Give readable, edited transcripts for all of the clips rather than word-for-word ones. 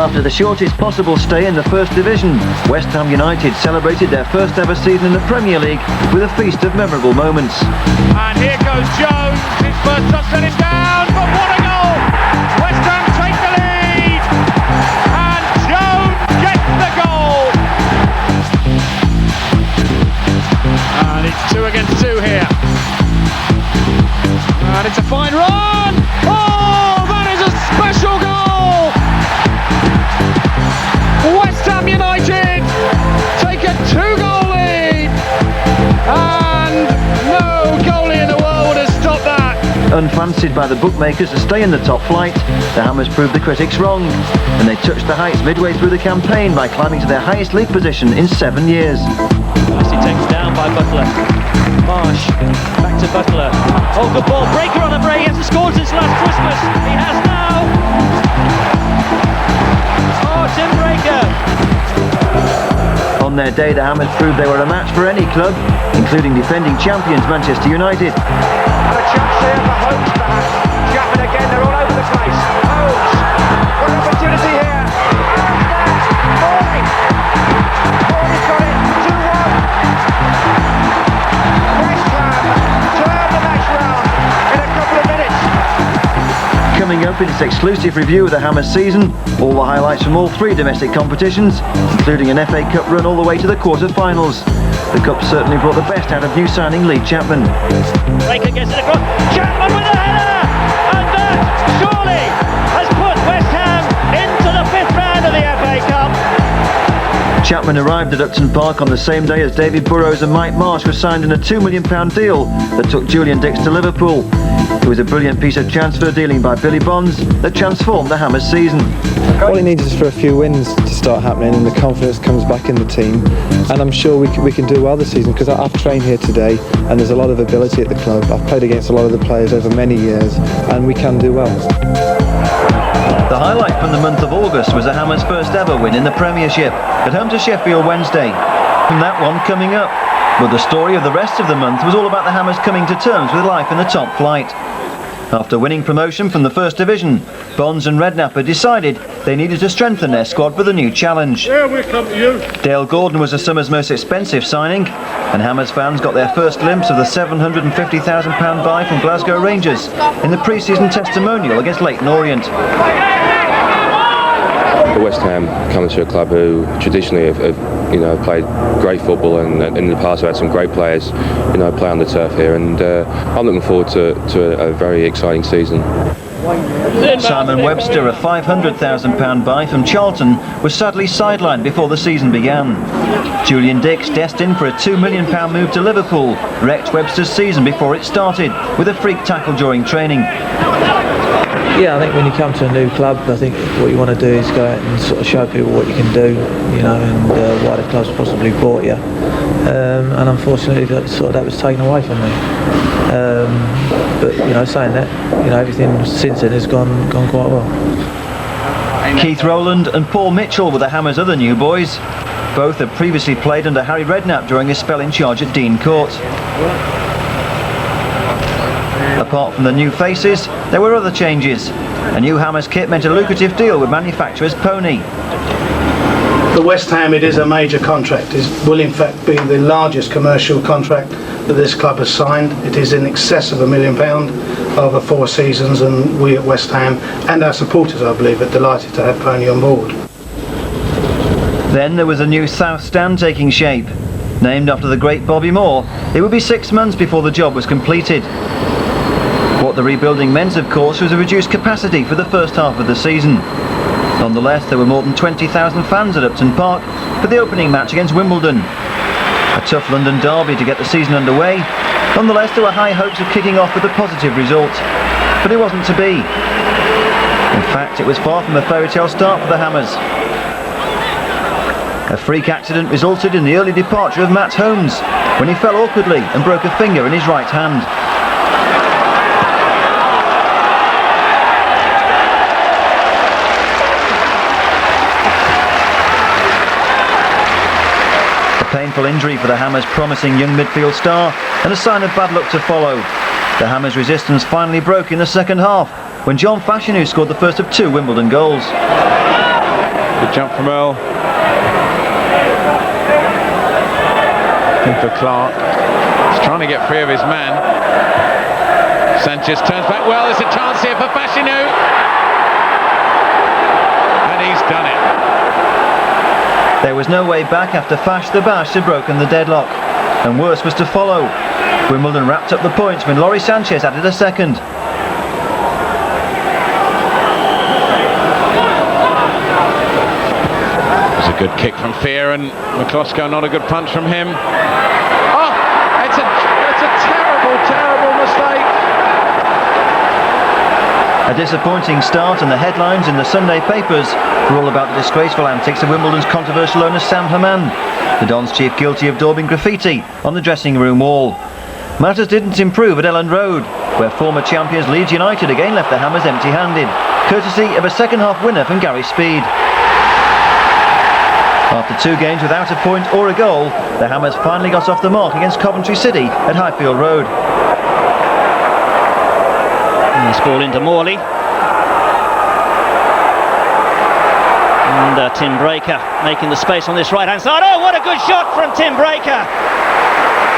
After the shortest possible stay in the First Division, West Ham United celebrated their first ever season in the Premier League with a feast of memorable moments. And here goes Jones, his first touch let him down, but what a goal! West Ham take the lead, and Jones gets the goal! And it's 2 against 2 here. And it's a fine run! Oh, that is a special goal! West Ham United take a 2-goal lead, and no goalie in the world has stopped that. Unfancied by the bookmakers to stay in the top flight, the Hammers proved the critics wrong, and they touched the heights midway through the campaign by climbing to their highest league position in 7 years. Nicely taken down by Butler. Marsh, back to Butler. Oh, good ball. Breaker on a break. He hasn't scored since last Christmas. He has now. Oh, Tim Breaker. On their day, the Hammers proved they were a match for any club, including defending champions Manchester United. And a chance here for Holmes perhaps. Chapman again, they're all over the place. Holmes, what an opportunity here. Morley's got it, 2-1. West Ham turn the match round in a couple of minutes. Coming up in its exclusive review of the Hammers season, all the highlights from all 3 domestic competitions, including an FA Cup run all the way to the quarter-finals. The Cup certainly brought the best out of new signing Lee Chapman. Breaker gets it across. Chapman with a header! And that surely has put West Ham into the 5th round of the FA Cup. Chapman arrived at Upton Park on the same day as David Burrows and Mike Marsh were signed in a £2 million deal that took Julian Dix to Liverpool. It was a brilliant piece of transfer dealing by Billy Bonds that transformed the Hammers season. All he needs is for a few wins to start happening and the confidence comes back in the team, and I'm sure we can do well this season, because I've trained here today and there's a lot of ability at the club. I've played against a lot of the players over many years and we can do well. The highlight from the month of August was the Hammers' first ever win in the Premiership at home to Sheffield Wednesday. From that one coming up. But the story of the rest of the month was all about the Hammers coming to terms with life in the top flight. After winning promotion from the First Division, Bonds and Redknapp decided they needed to strengthen their squad for the new challenge. Yeah, we come to you. Dale Gordon was the summer's most expensive signing, and Hammers fans got their first glimpse of the £750,000 buy from Glasgow Rangers in the pre-season testimonial against Leyton Orient. West Ham coming to a club who traditionally have played great football, and in the past have had some great players play on the turf here, and I'm looking forward to a very exciting season. Simon Webster, a £500,000 buy from Charlton, was sadly sidelined before the season began. Julian Dix, destined for a £2 million move to Liverpool, wrecked Webster's season before it started with a freak tackle during training. Yeah, I think when you come to a new club, I think what you want to do is go out and sort of show people what you can do, and why the club's possibly bought you. And unfortunately, that was taken away from me. But saying that, everything since then has gone quite well. Keith Rowland and Paul Mitchell were the Hammers' other new boys. Both had previously played under Harry Redknapp during his spell in charge at Dean Court. Apart from the new faces, there were other changes. A new Hammers kit meant a lucrative deal with manufacturers Pony. For West Ham, it is a major contract. It will in fact be the largest commercial contract that this club has signed. It is in excess of £1 million over 4 seasons, and we at West Ham and our supporters, I believe, are delighted to have Pony on board. Then there was a new South Stand taking shape. Named after the great Bobby Moore, it would be 6 months before the job was completed. What the rebuilding meant, of course, was a reduced capacity for the first half of the season. Nonetheless, there were more than 20,000 fans at Upton Park for the opening match against Wimbledon. A tough London derby to get the season underway. Nonetheless, there were high hopes of kicking off with a positive result. But it wasn't to be. In fact, it was far from a fairy tale start for the Hammers. A freak accident resulted in the early departure of Matt Holmes when he fell awkwardly and broke a finger in his right hand. Painful injury for the Hammers' promising young midfield star, and a sign of bad luck to follow. The Hammers' resistance finally broke in the second half when John Fashanu scored the first of 2 Wimbledon goals. Good jump from Earl. In for Clark. He's trying to get free of his man. Sanchez turns back well. There's a chance here for Fashanu. And he's done it. There was no way back after Fash the Bash had broken the deadlock. And worse was to follow. Wimbledon wrapped up the points when Laurie Sanchez added a second. It's a good kick from Fear, and McCloskey, not a good punch from him. Oh, it's a terrible mistake. A disappointing start, and the headlines in the Sunday papers were all about the disgraceful antics of Wimbledon's controversial owner Sam Hammam, the Don's chief guilty of daubing graffiti on the dressing room wall. Matters didn't improve at Elland Road, where former champions Leeds United again left the Hammers empty-handed, courtesy of a second-half winner from Gary Speed. After 2 games without a point or a goal, the Hammers finally got off the mark against Coventry City at Highfield Road. Nice ball into Morley. And Tim Breaker making the space on this right-hand side. Oh, what a good shot from Tim Breaker!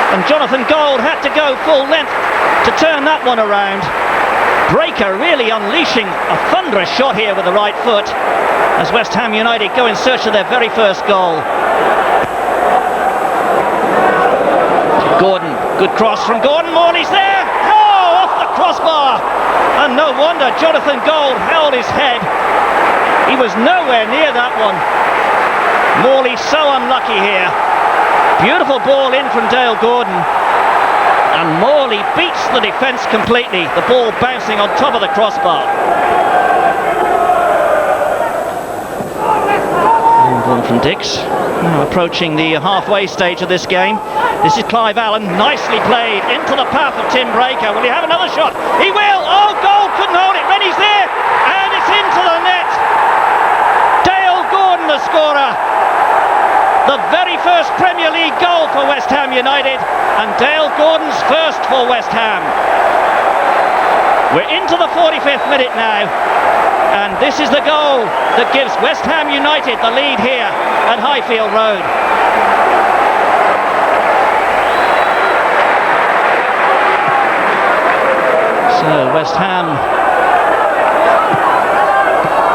And Jonathan Gold had to go full length to turn that one around. Breaker really unleashing a thunderous shot here with the right foot as West Ham United go in search of their very first goal. Gordon, good cross from Gordon. Morley's there. Oh, off the crossbar. And no wonder Jonathan Gold held his head. He was nowhere near that one. Morley so unlucky here. Beautiful ball in from Dale Gordon. And Morley beats the defence completely. The ball bouncing on top of the crossbar. Ball from Dix. Now approaching the halfway stage of this game. This is Clive Allen, nicely played into the path of Tim Breaker. Will he have another shot? He will! Oh, Gold couldn't hold it. Rennie's there, and it's into the net. Dale Gordon, the scorer. The very first Premier League goal for West Ham United, and Dale Gordon's first for West Ham. We're into the 45th minute now, and this is the goal that gives West Ham United the lead here at Highfield Road. So West Ham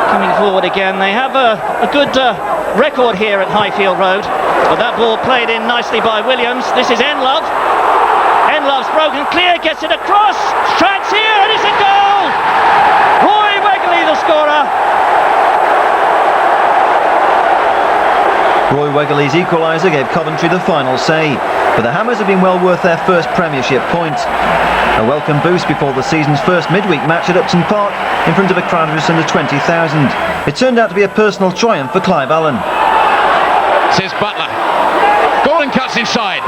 coming forward again. They have a good record here at Highfield Road, but that ball played in nicely by Williams. This is Enlove. Enlove's broken clear, gets it across, strikes here, and it's a goal! Roy Wegley, the scorer. Roy Wegley's equaliser gave Coventry the final say, but the Hammers have been well worth their first Premiership point. A welcome boost before the season's first midweek match at Upton Park in front of a crowd of just under 20,000. It turned out to be a personal triumph for Clive Allen. Says Butler. Gordon cuts inside.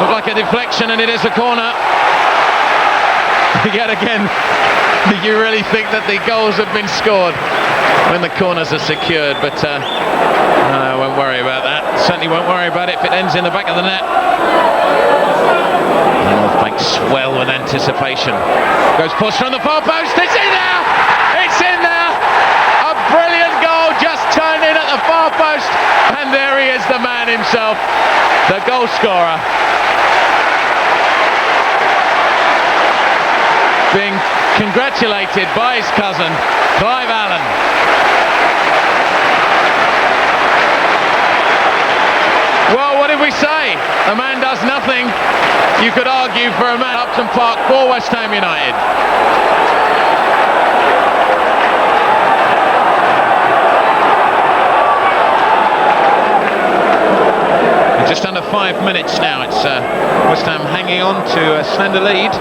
Looked like a deflection, and it is a corner. Yet again, you really think that the goals have been scored when the corners are secured, but I won't worry about that. Certainly won't worry about it if it ends in the back of the net. North Bank swell with anticipation. Goes push from the far post. It's in there! It's in there! A brilliant goal just turned in at the far post, and there he is, the man himself, the goal scorer. Being congratulated by his cousin, Clive Allen. Well, what did we say? A man does nothing. You could argue for a man at Upton Park for West Ham United. Just under 5 minutes now. It's West Ham hanging on to a slender lead.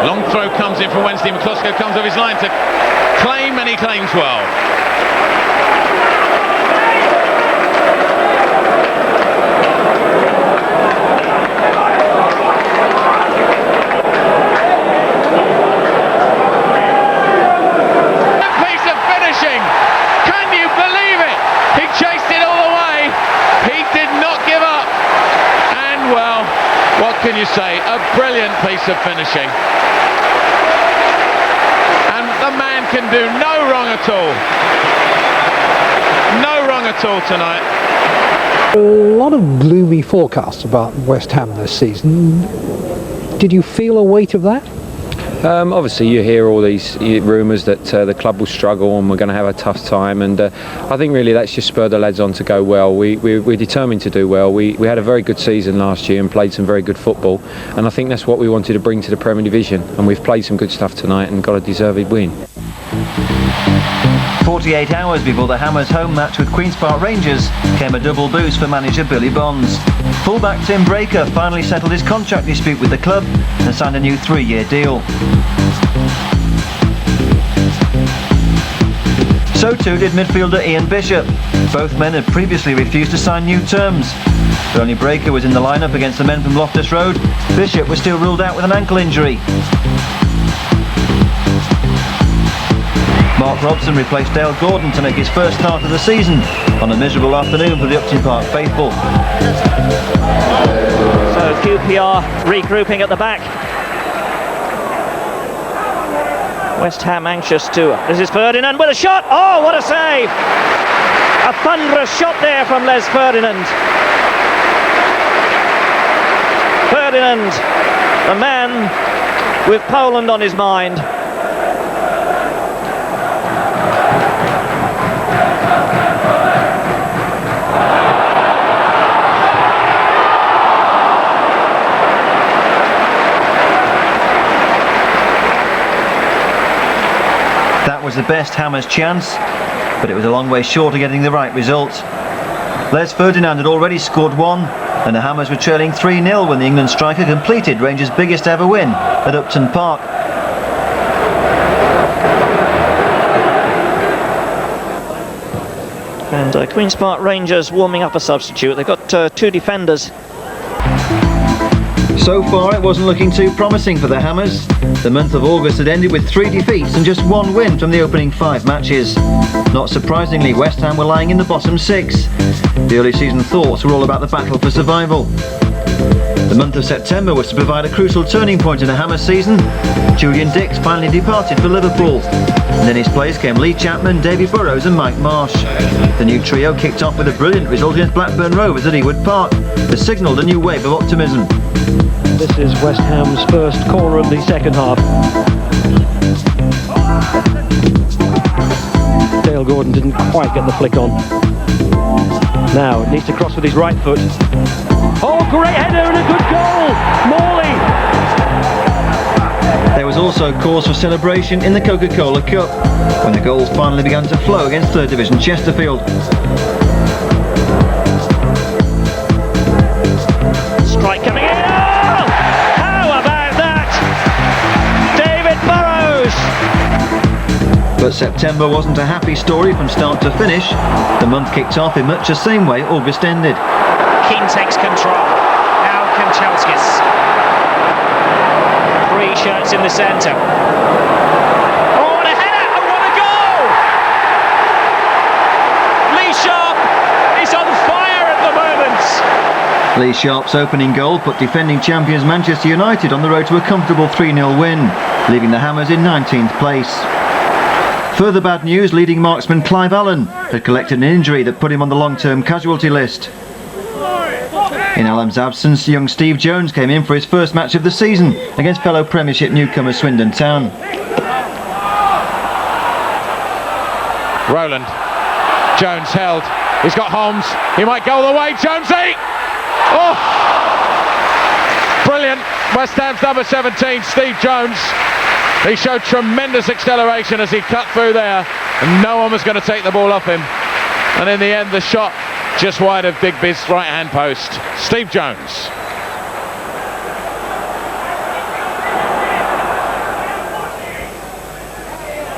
Long throw comes in from Wednesday. McCloskey comes off his line to claim, and he claims well. That piece of finishing! Can you believe it? He chased it all the way. He did not give up. And well, what can you say? A brilliant piece of finishing. And the man can do no wrong at all. No wrong at all tonight. A lot of gloomy forecasts about West Ham this season. Did you feel a weight of that? Obviously you hear all these rumours that the club will struggle and we're going to have a tough time, and I think really that's just spurred the lads on to go well. We're determined to do well. We had a very good season last year and played some very good football, and I think that's what we wanted to bring to the Premier Division, and we've played some good stuff tonight and got a deserved win. 48 hours before the Hammers' home match with Queen's Park Rangers came a double boost for manager Billy Bonds. Fullback Tim Breaker finally settled his contract dispute with the club and signed a new 3-year deal. So too did midfielder Ian Bishop. Both men had previously refused to sign new terms. But only Breaker was in the lineup against the men from Loftus Road. Bishop was still ruled out with an ankle injury. Mark Robson replaced Dale Gordon to make his first start of the season on a miserable afternoon for the Upton Park faithful. So QPR regrouping at the back. West Ham anxious to... This is Ferdinand with a shot! Oh, what a save! A thunderous shot there from Les Ferdinand. Ferdinand, the man with Poland on his mind. That was the best Hammers' chance, but it was a long way short of getting the right result. Les Ferdinand had already scored one, and the Hammers were trailing 3-0 when the England striker completed Rangers' biggest ever win at Upton Park. And Queen's Park Rangers warming up a substitute. They've got two defenders. So far it wasn't looking too promising for the Hammers. The month of August had ended with 3 defeats and just 1 win from the opening 5 matches. Not surprisingly, West Ham were lying in the bottom 6. The early season thoughts were all about the battle for survival. The month of September was to provide a crucial turning point in the Hammers season. Julian Dix finally departed for Liverpool. And in his place came Lee Chapman, Davy Burrows and Mike Marsh. The new trio kicked off with a brilliant result against Blackburn Rovers at Ewood Park that signalled a new wave of optimism. This is West Ham's first corner of the second half. Dale Gordon didn't quite get the flick on. Now needs to cross with his right foot. Oh, great header and a good goal! Morley! There was also cause for celebration in the Coca-Cola Cup when the goals finally began to flow against 3rd Division Chesterfield. Strike coming in! Oh! How about that? David Burrows! But September wasn't a happy story from start to finish. The month kicked off in much the same way August ended. Keane takes control. Now Kanchelskis. 3 shirts in the centre. Oh, what a header! And what a goal! Lee Sharp is on fire at the moment. Lee Sharp's opening goal put defending champions Manchester United on the road to a comfortable 3-0 win, leaving the Hammers in 19th place. Further bad news, leading marksman Clive Allen had collected an injury that put him on the long-term casualty list. In Allen's absence, young Steve Jones came in for his first match of the season against fellow Premiership newcomer Swindon Town. Rowland. Jones held. He's got Holmes. He might go all the way. Jonesy! Oh! Brilliant. West Ham's number 17, Steve Jones. He showed tremendous acceleration as he cut through there, and no one was going to take the ball off him. And in the end, the shot just wide of Digby's right-hand post. Steve Jones.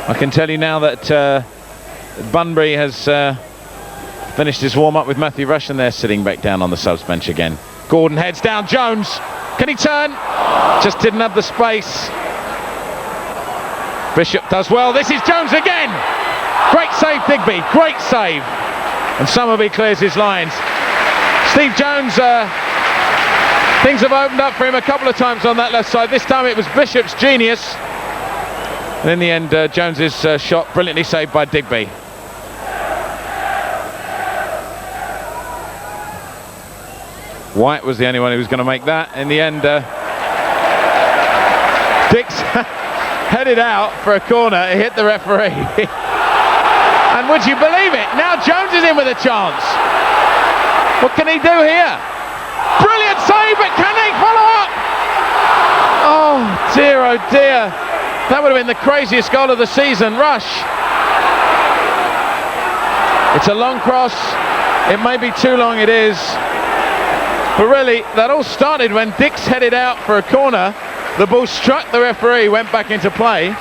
I can tell you now that Bunbury has finished his warm-up with Matthew Rushton there sitting back down on the subs bench again. Gordon heads down. Jones, can he turn? Just didn't have the space. Bishop does well. This is Jones again. Great save, Digby. Great save. And Summerby clears his lines. Steve Jones, things have opened up for him a couple of times on that left side. This time it was Bishop's genius. And in the end, Jones's shot brilliantly saved by Digby. White was the only one who was going to make that. In the end, Dix headed out for a corner. It hit the referee. And would you believe it? Now Jones is in with a chance. What can he do here? Brilliant save, but can he follow up? Oh dear. That would have been the craziest goal of the season. Rush. It's a long cross. It may be too long, it is. But really, that all started when Dix headed out for a corner. The ball struck the referee, went back into play,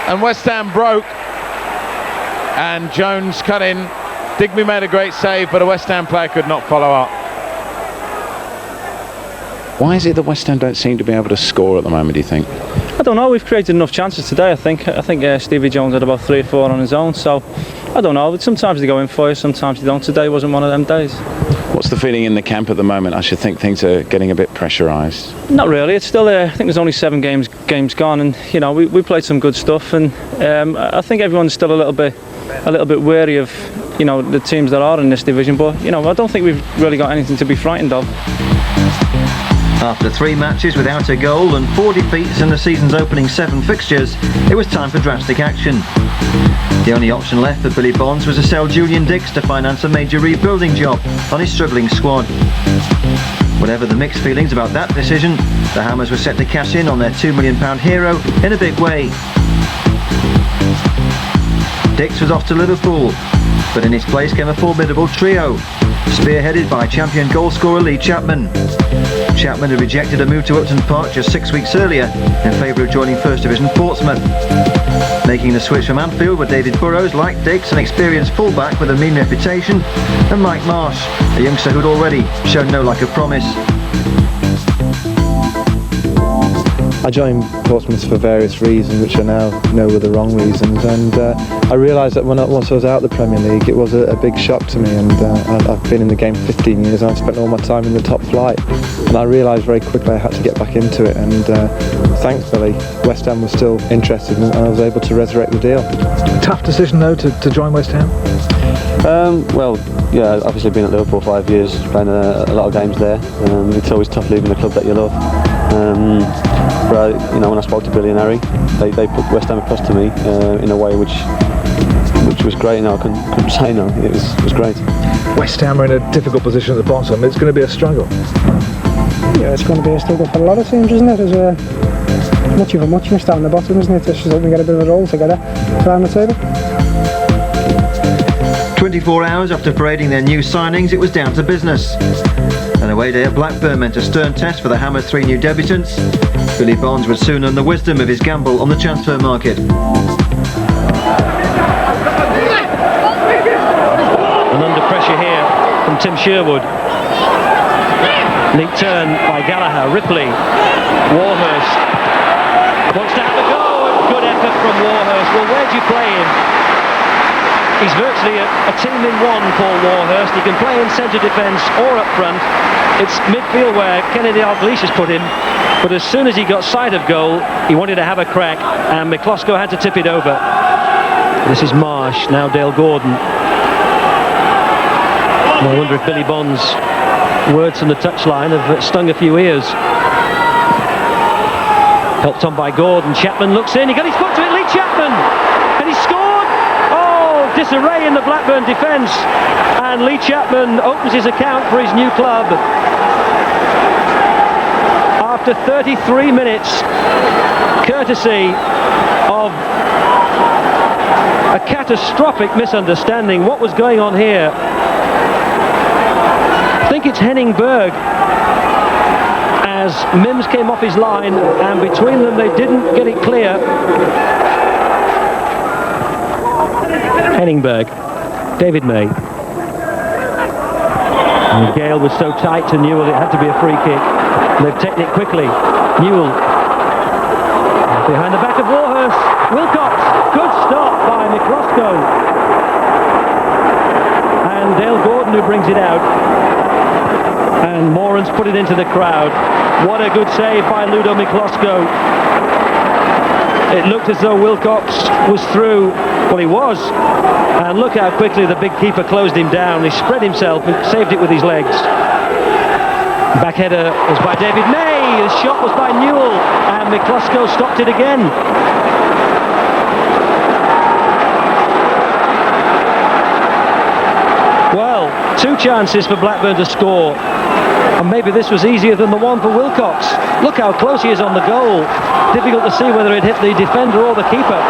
and West Ham broke. And Jones cut in. Digby made a great save, but a West Ham player could not follow up. Why is it that West Ham don't seem to be able to score at the moment, do you think? I don't know, we've created enough chances today, I think. Stevie Jones had about 3 or 4 on his own, so I don't know. Sometimes they go in for you, sometimes they don't. Today wasn't one of them days. What's the feeling in the camp at the moment? I should think things are getting a bit pressurised. Not really. It's still I think there's only 7 games gone, and you know we played some good stuff, and I think everyone's still a little bit wary of the teams that are in this division. But I don't think we've really got anything to be frightened of. After 3 matches without a goal and 4 defeats in the season's opening 7 fixtures, it was time for drastic action. The only option left for Billy Bonds was to sell Julian Dix to finance a major rebuilding job on his struggling squad. Whatever the mixed feelings about that decision, the Hammers were set to cash in on their £2 million hero in a big way. Dix was off to Liverpool, but in his place came a formidable trio, spearheaded by champion goalscorer Lee Chapman. Chapman had rejected a move to Upton Park just 6 weeks earlier in favour of joining First Division Portsmouth. Making the switch from Anfield were David Burrows, like Dix, an experienced fullback with a mean reputation, and Mike Marsh, a youngster who'd already shown no lack of promise. I joined Portsmouth for various reasons, which I now know were the wrong reasons, and I realised that once I was out of the Premier League, it was a big shock to me, and I've been in the game 15 years, and I've spent all my time in the top flight, and I realised very quickly I had to get back into it, and thankfully West Ham was still interested, and I was able to resurrect the deal. Tough decision though to join West Ham? Well, yeah, obviously been at Liverpool 5 years, playing a lot of games there. It's always tough leaving the club that you love. But when I spoke to Billy and Harry, they put West Ham across to me in a way which was great. I couldn't say no. It was great. West Ham are in a difficult position at the bottom. It's going to be a struggle. Yeah, it's going to be a struggle for a lot of teams, isn't it? There's much of a muchness down the bottom, isn't it? It's just hoping we get a bit of a roll together around the table. 24 hours after parading their new signings, it was down to business. An away day at Blackburn meant a stern test for the Hammers' 3 new debutants. Billy Bonds would soon learn the wisdom of his gamble on the transfer market. And under pressure here from Tim Sherwood. Neat turn by Gallagher. Ripley. Warhurst wants to have a go. Good effort from Warhurst. Well, where do you play him? He's virtually a team in one, Paul Warhurst. He can play in centre defence or up front. It's midfield where Kennedy Dalglish has put him. But as soon as he got sight of goal, he wanted to have a crack, and McCloskey had to tip it over. This is Marsh, now Dale Gordon. I wonder if Billy Bonds' words from the touchline have stung a few ears. Helped on by Gordon. Chapman looks in. He got his foot to it. Lee Chapman, and he scored. Oh, disarray in the Blackburn defence, and Lee Chapman opens his account for his new club. After 33 minutes, courtesy of a catastrophic misunderstanding. What was going on here? I think it's Henning Berg, as Mims came off his line, and between them they didn't get it clear. Henning Berg, David May. And Gale was so tight to Newell, it had to be a free kick. They've taken it quickly. Newell behind the back of Warhurst. Wilcox, good stop by McCloskey. And Dale Gordon who brings it out. And Moran's put it into the crowd. What a good save by Ludo McCloskey. It looked as though Wilcox was through. Well, he was. And look how quickly the big keeper closed him down. He spread himself and saved it with his legs. Back header was by David May. The shot was by Newell. And McCluskey stopped it again. Well, 2 chances for Blackburn to score. And maybe this was easier than the one for Wilcox. Look how close he is on the goal. Difficult to see whether it hit the defender or the keeper.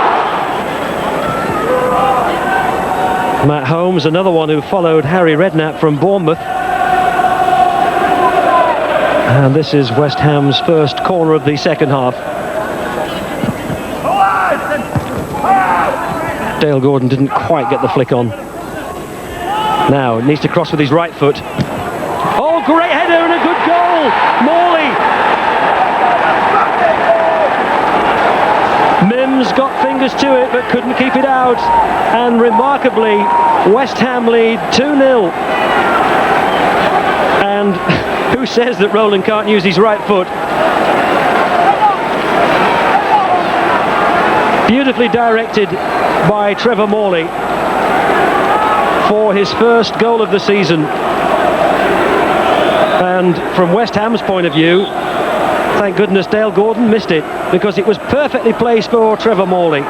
Matt Holmes, another one who followed Harry Redknapp from Bournemouth. And this is West Ham's first corner of the second half. Dale Gordon didn't quite get the flick on. Now, needs to cross with his right foot. Oh, great header and a good goal! Morley! Mims got fingers to it but couldn't keep it out. And remarkably, West Ham lead 2-0. And who says that Roland can't use his right foot? Beautifully directed by Trevor Morley for his first goal of the season. And from West Ham's point of view, thank goodness Dale Gordon missed it, because it was perfectly placed for Trevor Morley.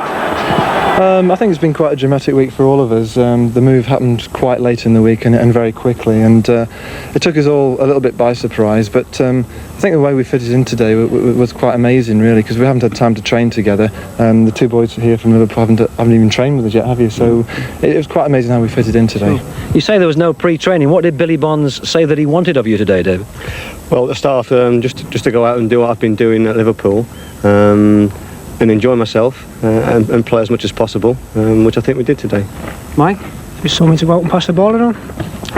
I think it's been quite a dramatic week for all of us. The move happened quite late in the week and very quickly, and it took us all a little bit by surprise, but I think the way we fitted in today was quite amazing, really, because we haven't had time to train together. The 2 boys here from Liverpool haven't even trained with us yet, have you? So it was quite amazing how we fitted in today. You say there was no pre-training. What did Billy Bonds say that he wanted of you today, David? Well, at the start, just to go out and do what I've been doing at Liverpool, and enjoy myself and play as much as possible, which I think we did today. Mike, you saw me to go out and pass the ball around,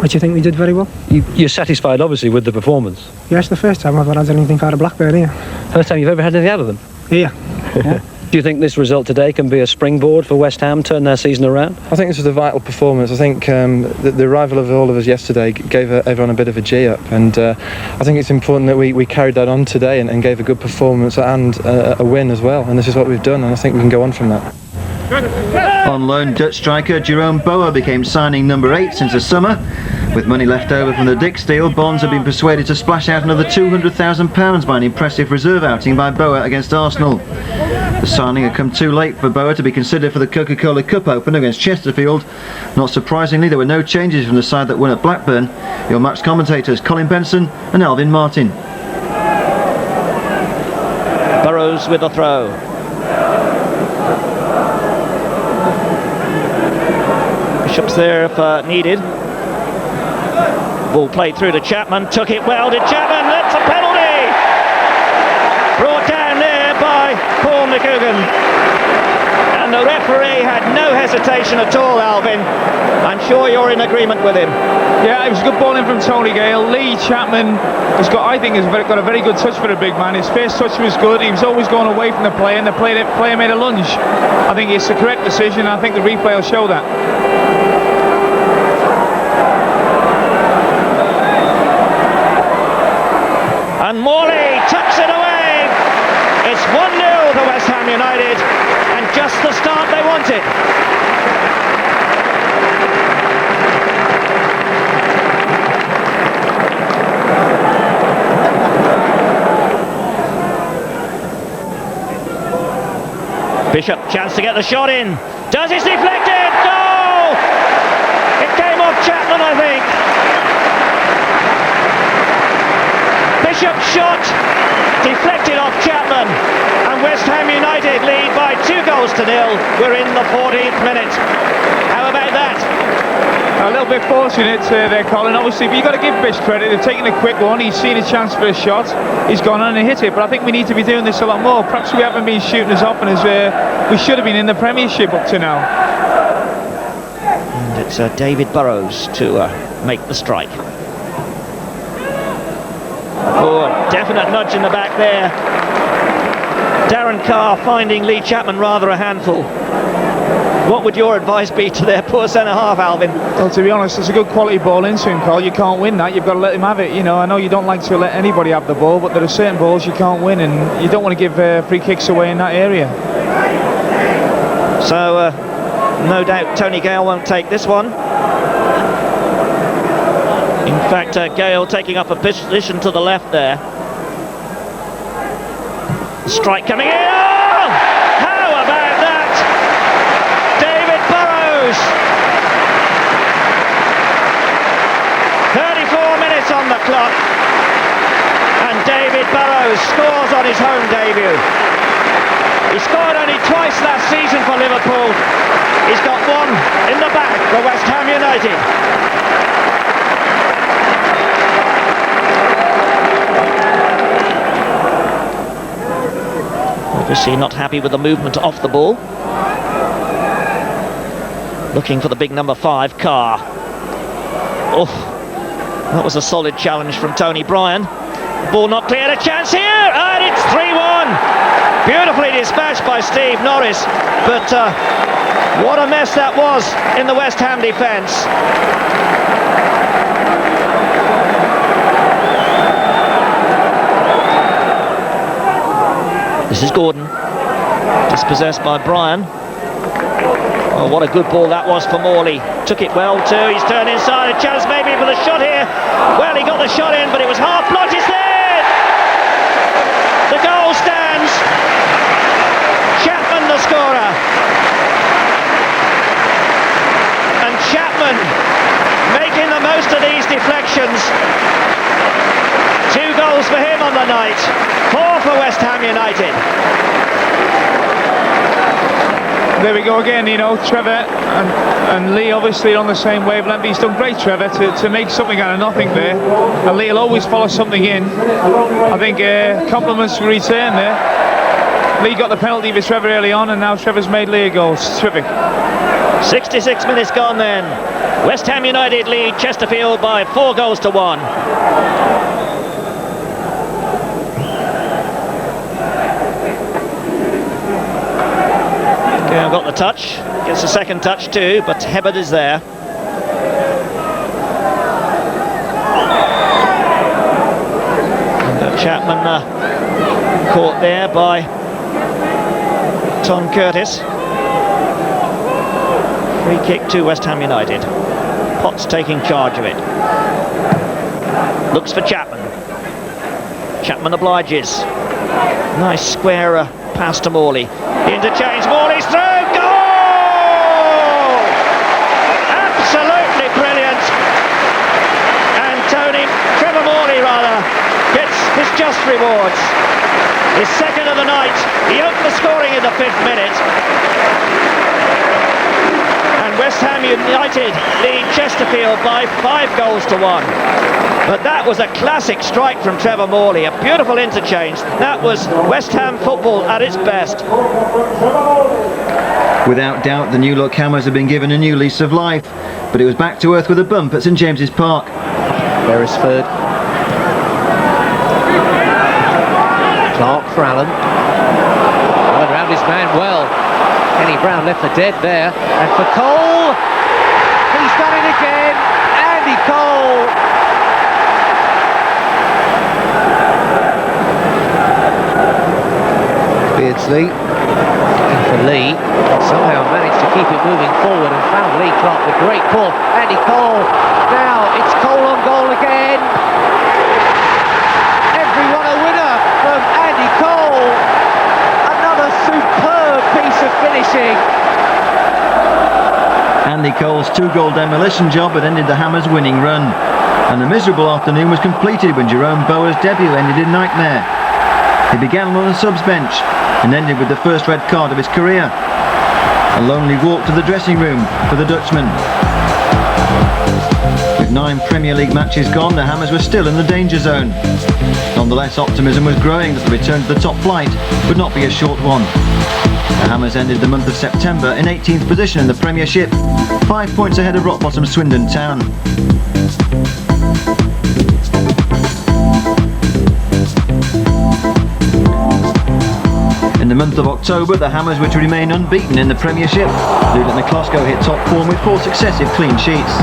which I think we did very well. You're satisfied, obviously, with the performance? Yes, the first time I've ever had anything out of Blackburn here. First time you've ever had anything out of them? Yeah. Do you think this result today can be a springboard for West Ham, turn their season around? I think this was a vital performance. I think the arrival of all of us yesterday gave everyone a bit of a G up, and I think it's important that we carried that on today and gave a good performance and a win as well, and this is what we've done, and I think we can go on from that. On loan, Dutch striker Jerome Boa became signing number 8 since the summer. With money left over from the Dix deal, Bonds have been persuaded to splash out another £200,000 by an impressive reserve outing by Boa against Arsenal. The signing had come too late for Boa to be considered for the Coca-Cola Cup opener against Chesterfield. Not surprisingly, there were no changes from the side that won at Blackburn. Your match commentators Colin Benson and Alvin Martin. Burrows with the throw. Bishop's there if needed. Ball played through to Chapman, took it well, did Chapman, that's a penalty! Brought down there by Paul McCugan. And the referee had no hesitation at all, Alvin. I'm sure you're in agreement with him. Yeah, it was a good ball in from Tony Gale. Lee Chapman has got a very good touch for the big man. His first touch was good. He was always going away from the player, and the player made a lunge. I think it's the correct decision. I think the replay will show that. And Morley tucks it away. It's 1-0 for West Ham United, and just the start they wanted. Bishop, chance to get the shot in. Does it's deflected? No! It came off Chapman, I think. Bishop's shot deflected off Chapman, and West Ham United lead by 2-0. We're in the 14th minute. How about that? A little bit fortunate there, Colin, obviously, but you've got to give Bish credit. They've taken a quick one. He's seen a chance for a shot. He's gone on and hit it, but I think we need to be doing this a lot more. Perhaps we haven't been shooting as often as we should have been in the Premiership up to now. And it's David Burrows to make the strike. Oh, definite nudge in the back there. Darren Carr finding Lee Chapman rather a handful. What would your advice be to their poor centre-half, Alvin? Well, to be honest, it's a good quality ball into him, Cole. You can't win that. You've got to let him have it. You know, I know you don't like to let anybody have the ball, but there are certain balls you can't win, and you don't want to give free kicks away in that area. So no doubt Tony Gale won't take this one. In fact, Gale taking up a position to the left there. Strike coming in. Oh! How about that? David Burrows. 34 minutes on the clock. And David Burrows scores on his home debut. He scored only twice last season for Liverpool. He's got one in the bag for West Ham United. Obviously not happy with the movement off the ball. Looking for the big number 5, Carr. Oh, that was a solid challenge from Tony Bryan. Ball not cleared, a chance here, and it's 3-1. Beautifully dispatched by Steve Norris, but what a mess that was in the West Ham defence. This is Gordon, dispossessed by Bryan. Oh, what a good ball that was for Morley. Took it well too, he's turned inside, a chance maybe for the shot here. Well, he got the shot in, but it was half blocked, it's there! The goal stands. Chapman the scorer. And Chapman making the most of these deflections. 2 goals for him on the night, 4 for West Ham United. There we go again, you know, Trevor and Lee obviously on the same wavelength. He's done great, Trevor, to make something out of nothing there. And Lee will always follow something in. I think compliments to return there. Lee got the penalty for Trevor early on, and now Trevor's made Lee a goal. It's terrific. 66 minutes gone then. West Ham United lead Chesterfield by 4 goals to 1. Gale got the touch, gets a second touch too, but Hibbard is there. And Chapman caught there by Tom Curtis. Free kick to West Ham United. Potts taking charge of it. Looks for Chapman. Chapman obliges. Nice square pass to Morley. Interchange, Morley's through, goal! Absolutely brilliant. And Trevor Morley gets his just rewards. His second of the night. He opened the scoring in the 5th minute. And West Ham United lead Chesterfield by 5 goals to 1. But that was a classic strike from Trevor Morley, a beautiful interchange. That was West Ham football at its best. Without doubt, the New Look Hammers have been given a new lease of life, but it was back to earth with a bump at St James's Park. Beresford. Clark for Allen. Allen round his man well. Kenny Brown left for dead there. And for Cole. He's done it again. Andy Cole. Beardsley. Looking for Lee. Somehow managed to keep it moving forward and found Lee Clark with great pull. Andy Cole. Now it's Cole on goal again. Everyone a winner from Andy Cole. Another superb piece of finishing. Andy Cole's 2-goal demolition job had ended the Hammers' winning run, and the miserable afternoon was completed when Jerome Boa's debut ended in nightmare. He began on the subs bench and ended with the first red card of his career. A lonely walk to the dressing room for the Dutchman. With 9 Premier League matches gone, the Hammers were still in the danger zone. Nonetheless, optimism was growing that the return to the top flight would not be a short one. The Hammers ended the month of September in 18th position in the Premiership, 5 points ahead of rock bottom Swindon Town. In the month of October, the Hammers were to remain unbeaten in the Premiership. Luton McCloskey hit top form with 4 successive clean sheets.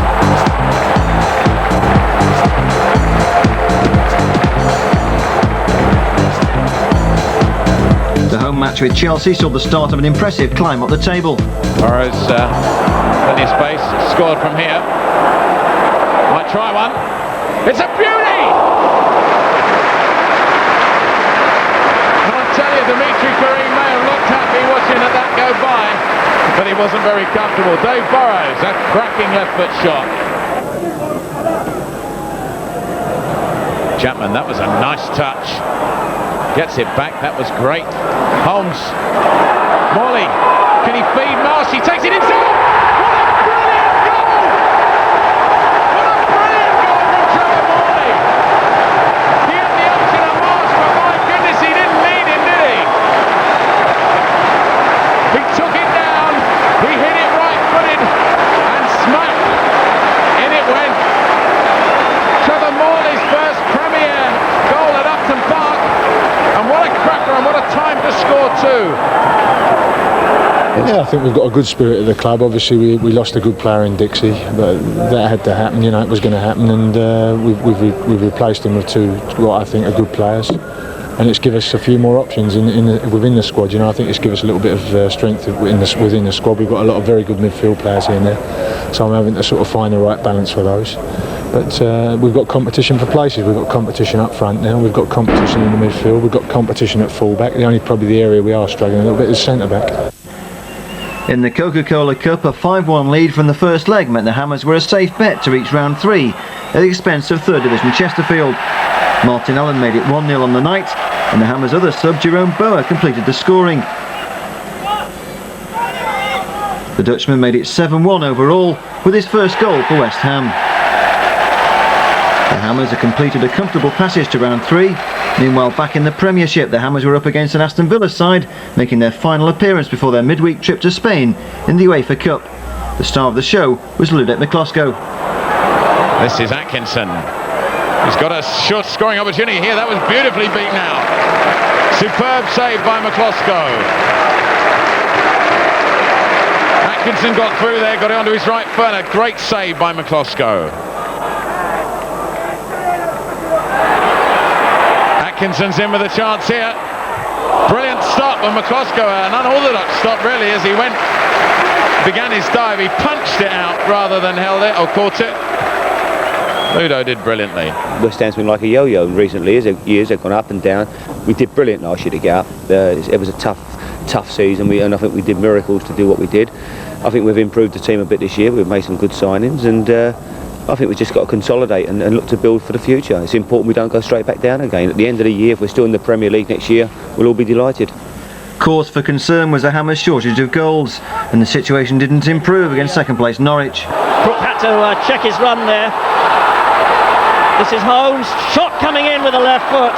The home match with Chelsea saw the start of an impressive climb up the table. Burrows, plenty of space, scored from here. Might try one. It's a beauty! And I tell you, Dimitri Karim may have looked happy watching that go by, but he wasn't very comfortable. Dave Burrows, a cracking left foot shot. Chapman, that was a nice touch. Gets it back, that was great. Holmes, Morley, can he feed Marsh? He takes it inside! What a brilliant goal! What a brilliant goal from Trevor Morley! He had the option of Marsh, but my goodness, he didn't need him, did he? He took it down, he hit it right-footed, and smack! In it went. Trevor Morley's first Premier goal at Upton Park. And what a cracker, and what a time to score too. Yeah, I think we've got a good spirit at the club. Obviously we lost a good player in Dixie, but that had to happen, you know, it was going to happen, and we've replaced him with two what I think are good players, and it's given us a few more options within the squad. You know, I think it's given us a little bit of strength within the squad. We've got a lot of very good midfield players here and there, so I'm having to sort of find the right balance for those. But we've got competition for places. We've got competition up front now. We've got competition in the midfield. We've got competition at full-back. Probably the area we are struggling a little bit is centre-back. In the Coca-Cola Cup, a 5-1 lead from the first leg meant the Hammers were a safe bet to reach round 3 at the expense of 3rd Division Chesterfield. Martin Allen made it 1-0 on the night, and the Hammers' other sub, Jerome Boa, completed the scoring. The Dutchman made it 7-1 overall, with his first goal for West Ham. The Hammers have completed a comfortable passage to round 3. Meanwhile, back in the Premiership, the Hammers were up against an Aston Villa side, making their final appearance before their midweek trip to Spain in the UEFA Cup. The star of the show was Ludek Miklosko. This is Atkinson. He's got a short scoring opportunity here. That was beautifully beaten out. Superb save by Miklosko. Atkinson got through there, got it onto his right foot. A great save by Miklosko. Atkinson's in with a chance here. Brilliant stop by Miklosko, an unorthodox stop really as he began his dive. He punched it out rather than held it or caught it. Ludo did brilliantly. West Ham's been like a yo-yo in recent years. They've gone up and down. We did brilliant last year to get up. It was a tough season, and I think we did miracles to do what we did. I think we've improved the team a bit this year. We've made some good signings, and I think we've just got to consolidate and look to build for the future. It's important we don't go straight back down again. At the end of the year, if we're still in the Premier League next year, we'll all be delighted. Cause for concern was the Hammers' shortage of goals, and the situation didn't improve against second place Norwich. Brook had to check his run there. This is Holmes, shot coming in with the left foot,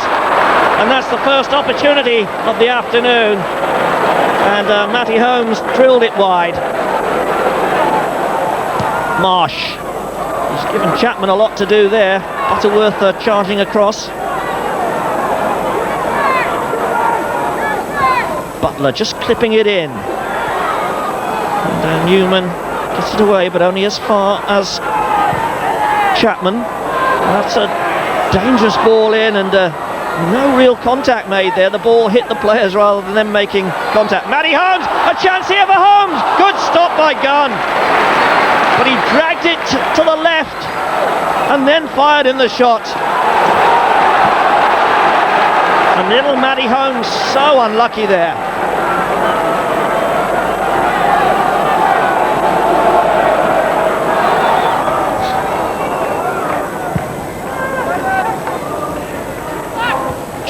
and that's the first opportunity of the afternoon, and Matty Holmes drilled it wide. Marsh, he's given Chapman a lot to do there. Butterworth charging across. Butler just clipping it in, and Newman gets it away, but only as far as Chapman. That's a dangerous ball in, and no real contact made there. The ball hit the players rather than them making contact. Matty Holmes, a chance here for Holmes. Good stop by Gunn, but he dragged it to the left and then fired in the shot. And little Matty Holmes so unlucky there.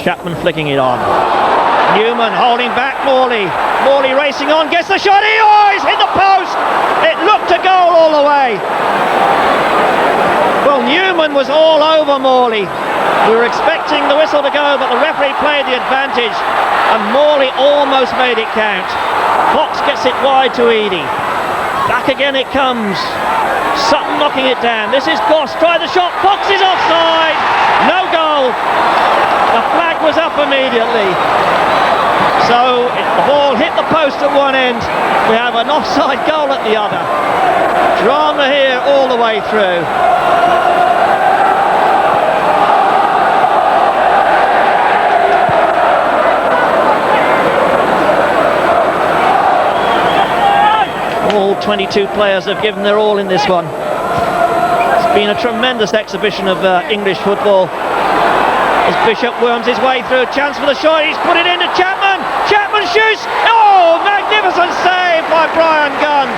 Chapman flicking it on. Newman holding back Morley. Morley racing on, gets the shot. He's hit the post. It looked a goal all the way. Well, Newman was all over Morley. We were expecting the whistle to go, but the referee played the advantage, and Morley almost made it count. Fox gets it wide to Eadie. Back again it comes. Sutton knocking it down. This is Goss. Try the shot. Fox is offside. No goal. The flag was up immediately. So the ball hit the post at one end. We have an offside goal at the other. Drama here all the way through. All 22 players have given their all in this one. It's been a tremendous exhibition of English football. As Bishop worms his way through, chance for the shot, he's put it into Chapman. Chapman shoots. Oh, magnificent save by Brian Gunn.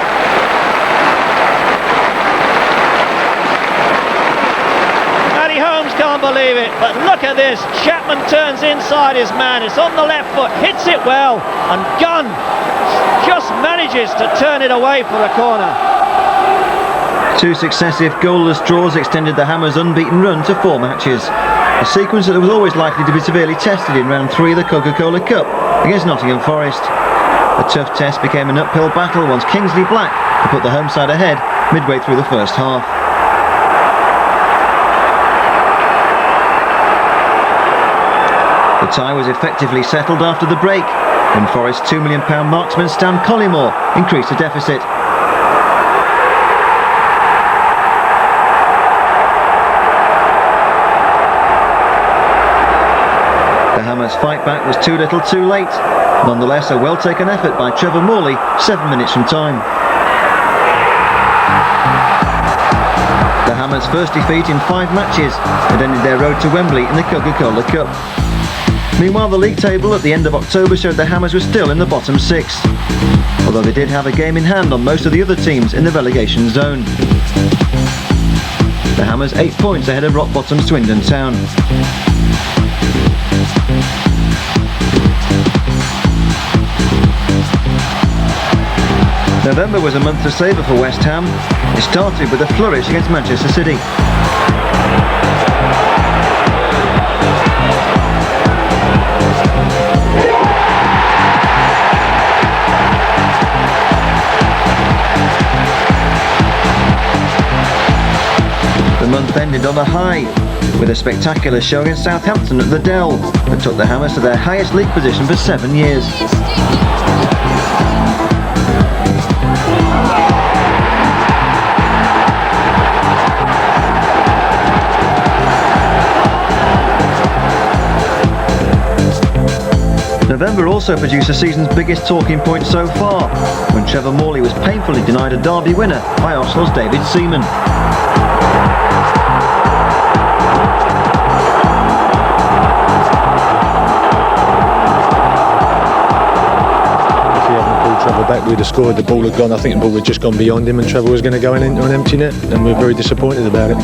Matty Holmes can't believe it, but look at this. Chapman turns inside his man, it's on the left foot, hits it well, and Gunn just manages to turn it away for a corner. 2 successive goalless draws extended the Hammers' unbeaten run to 4 matches. A sequence that was always likely to be severely tested in round 3 of the Coca-Cola Cup against Nottingham Forest. The tough test became an uphill battle once Kingsley Black put the home side ahead midway through the first half. The tie was effectively settled after the break, when Forest's £2 million marksman Stan Collymore increased the deficit. The Hammers' fight back was too little too late. Nonetheless, a well-taken effort by Trevor Morley 7 minutes from time. The Hammers' first defeat in 5 matches had ended their road to Wembley in the Coca-Cola Cup. Meanwhile, the league table at the end of October showed the Hammers were still in the bottom 6, although they did have a game in hand on most of the other teams in the relegation zone. The Hammers 8 points ahead of rock bottom Swindon Town. November was a month to savour for West Ham. It started with a flourish against Manchester City. The month ended on a high, with a spectacular show against Southampton at the Dell that took the Hammers to their highest league position for 7 years. November also produced the season's biggest talking point so far, when Trevor Morley was painfully denied a derby winner by Arsenal's David Seaman. Trevor back, we'd have scored, the ball had gone, I think the ball had just gone beyond him and Trevor was going to go into an empty net, and we're very disappointed about it.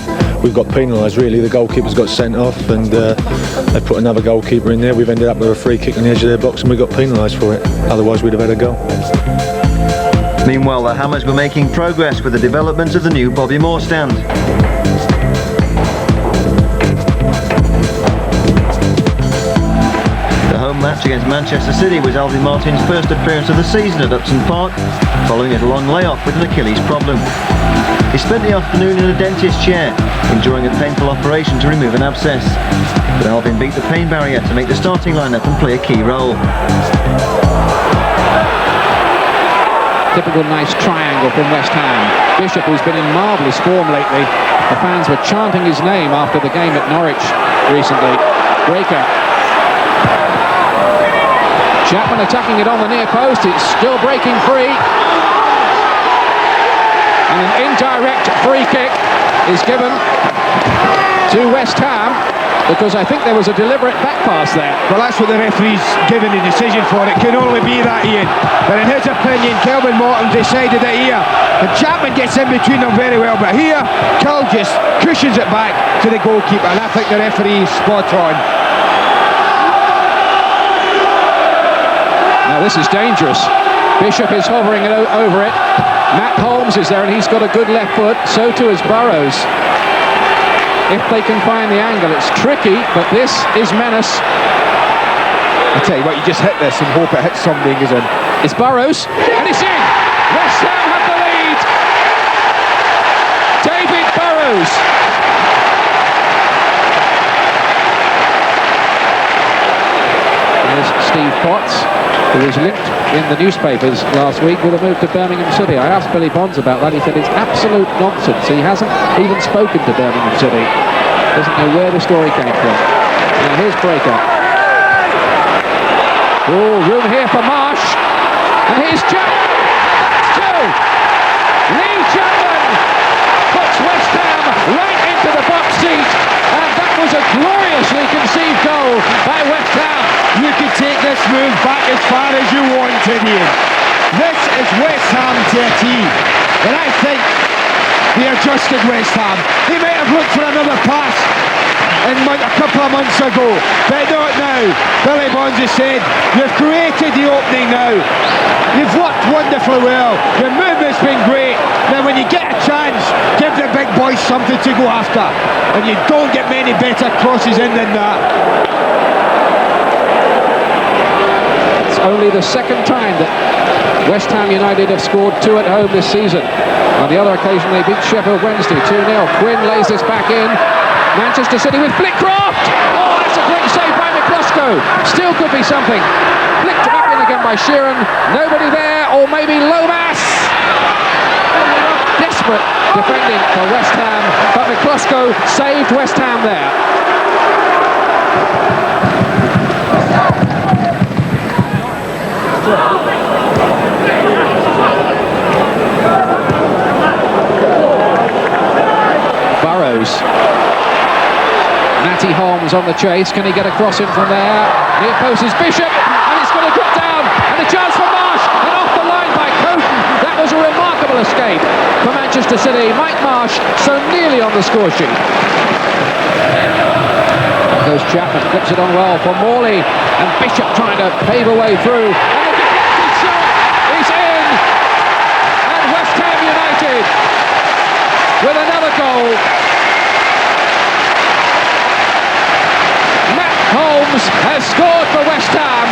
We've got penalised really, the goalkeeper's got sent off and they put another goalkeeper in there. We've ended up with a free kick on the edge of their box and we got penalised for it, otherwise we'd have had a goal. Meanwhile, the Hammers were making progress with the development of the new Bobby Moore stand. The home match against Manchester City was Alvin Martin's first appearance of the season at Upton Park, following a long layoff with an Achilles problem. He spent the afternoon in a dentist's chair, enduring a painful operation to remove an abscess. But Alvin beat the pain barrier to make the starting lineup and play a key role. Typical nice triangle from West Ham. Bishop, who's been in marvellous form lately. The fans were chanting his name after the game at Norwich recently. Breaker. Chapman attacking it on the near post. It's still breaking free. And an indirect free kick is given to West Ham, because I think there was a deliberate back pass there. Well, that's what the referee's given the decision for. It can only be that, Ian. But in his opinion, Kelvin Morton decided it here. And Chapman gets in between them very well. But here, Kel just cushions it back to the goalkeeper. And I think the referee is spot on. Now this is dangerous. Bishop is hovering over it. Matt Holmes is there and he's got a good left foot. So too is Burrows. If they can find the angle, it's tricky, but this is menace. I tell you what, you just hit this and hope it hits somebody and goes in. It's Burrows, and it's in! West Ham have the lead! David Burrows! There's Steve Potts, who was linked in the newspapers last week with a move to Birmingham City. I asked Billy Bonds about that. He said it's absolute nonsense. He hasn't even spoken to Birmingham City. Doesn't know where the story came from. Now here's Breaker. Oh, room here for Marsh. And here's Jack. Two. Lee Chapman puts West Ham right into the box seat, and that was a gloriously conceived goal by West Ham. You can take this move back as far as you want, Ian. This is West Ham to a T. And I think they adjusted West Ham. They might have looked for another pass a couple of months ago, but not now. Billy Bonds has said, you've created the opening now. You've worked wonderfully well. Your movement's been great. Now when you get a chance, give the big boys something to go after. And you don't get many better crosses in than that. It's only the second time that West Ham United have scored 2 at home this season. On the other occasion they beat Sheffield Wednesday 2-0. Quinn lays this back in. Manchester City with Flitcroft! Oh, that's a great save by McCluskey. Still could be something. Flicked back in again by Sheeran. Nobody there, or maybe Lomas. Desperate defending for West Ham, but McCluskey saved West Ham there. Burrows. Matty Holmes on the chase. Can he get a cross in from there? Near post is Bishop, and it's going to drop down, and a chance for Marsh, and off the line by Coton. That was a remarkable escape for Manchester City. Mike Marsh so nearly on the score sheet. There goes Chapman, flips it on well for Morley, and Bishop trying to pave a way through. And a deflected shot is in, and West Ham United with another goal. Holmes has scored for West Ham,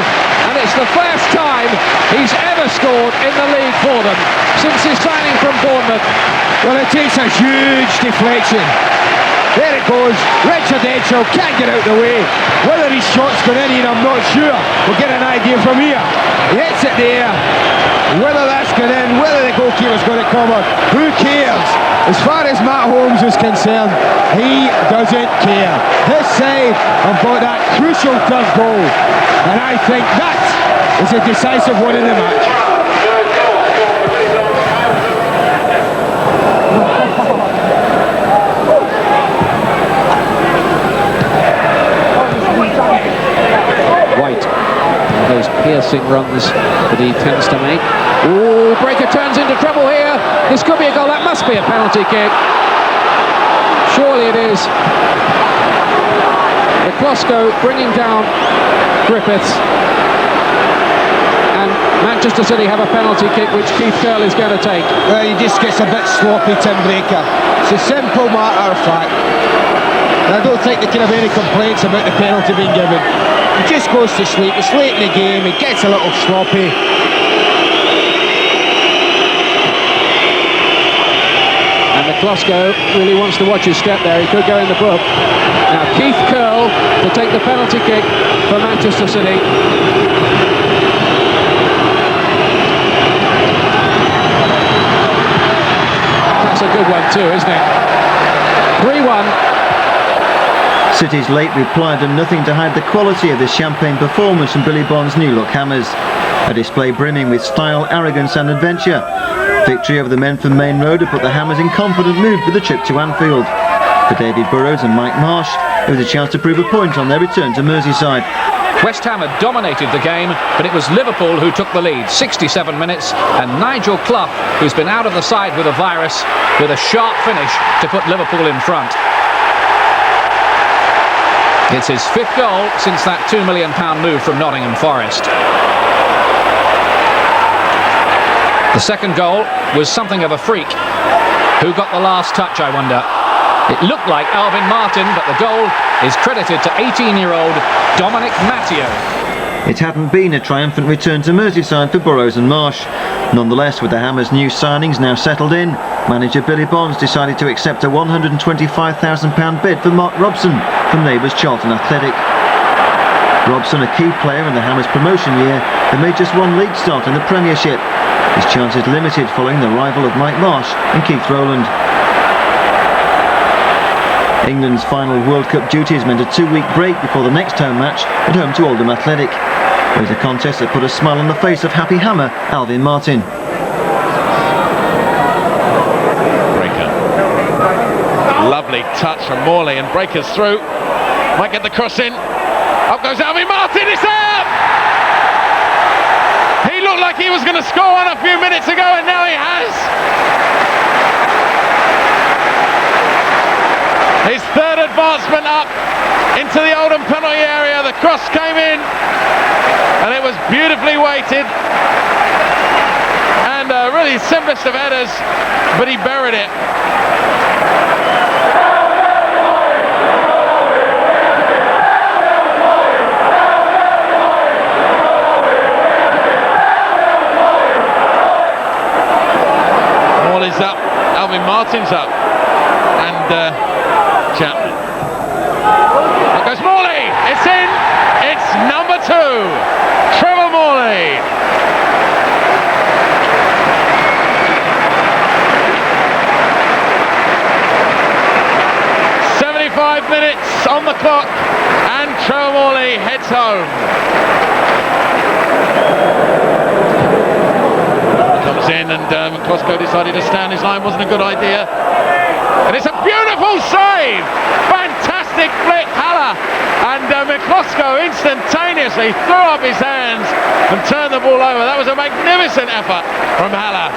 and it's the first time he's ever scored in the league for them since his signing from Bournemouth. Well, it takes a huge deflection. There it goes. Richard Edshaw can't get out of the way. Whether his shot's gone in, I'm not sure. We'll get an idea from here. He hits it there. Whether that's gone in, whether the goalkeeper's got it covered, who cares? As far as Matt Holmes is concerned, he doesn't care. His side have got that crucial third goal, and I think that is a decisive one in the match. White, those piercing runs that he tends to make. Ooh, Breaker turns into trouble here. This could be a goal. That must be a penalty kick. Surely it is. McCluskey bringing down Griffiths. And Manchester City have a penalty kick which Keith Curle is going to take. Well, he just gets a bit sloppy, Tim Breaker. It's a simple matter of fact. I don't think they can have any complaints about the penalty being given. He just goes to sleep. It's late in the game. He gets a little sloppy. And McCluskey really wants to watch his step there. He could go in the book. Now Keith Curle to take the penalty kick for Manchester City. That's a good one too, isn't it? 3-1. City's late reply done nothing to hide the quality of this champagne performance from Billy Bond's new look Hammers. A display brimming with style, arrogance and adventure. Victory over the men from Main Road have put the Hammers in confident mood for the trip to Anfield. For David Burrows and Mike Marsh, it was a chance to prove a point on their return to Merseyside. West Ham had dominated the game, but it was Liverpool who took the lead, 67 minutes, and Nigel Clough, who's been out of the side with a virus, with a sharp finish to put Liverpool in front. It's his 5th goal since that £2 million move from Nottingham Forest. The second goal was something of a freak. Who got the last touch, I wonder? It looked like Alvin Martin, but the goal is credited to 18-year-old Dominic Matteo. It hadn't been a triumphant return to Merseyside for Burrows and Marsh. Nonetheless, with the Hammers' new signings now settled in, manager Billy Bonds decided to accept a £125,000 bid for Mark Robson from neighbours Charlton Athletic. Robson, a key player in the Hammers' promotion year, had made just one league start in the Premiership. His chances limited following the arrival of Mike Marsh and Keith Rowland. England's final World Cup duties meant a 2-week break before the next home match at home to Oldham Athletic. It was a contest that put a smile on the face of happy Hammer Alvin Martin. Lovely touch from Morley, and breakers through. Might get the cross in. Up goes Alvin Martin, it's out! He looked like he was going to score one a few minutes ago, and now he has. His third advancement up into the Oldham penalty area. The cross came in, and it was beautifully weighted. And really simplest of headers, but he buried it. Morley's up, Alvin Martin's up, and Chapman. Up goes Morley, it's in, it's number 2, Trevor Morley. Minutes on the clock, and Trevor Morley heads home. Comes in, and McCluskey decided to stand his line. Wasn't a good idea, and it's a beautiful save. Fantastic flick, Haller, and McCluskey instantaneously threw up his hands and turned the ball over. That was a magnificent effort from Haller.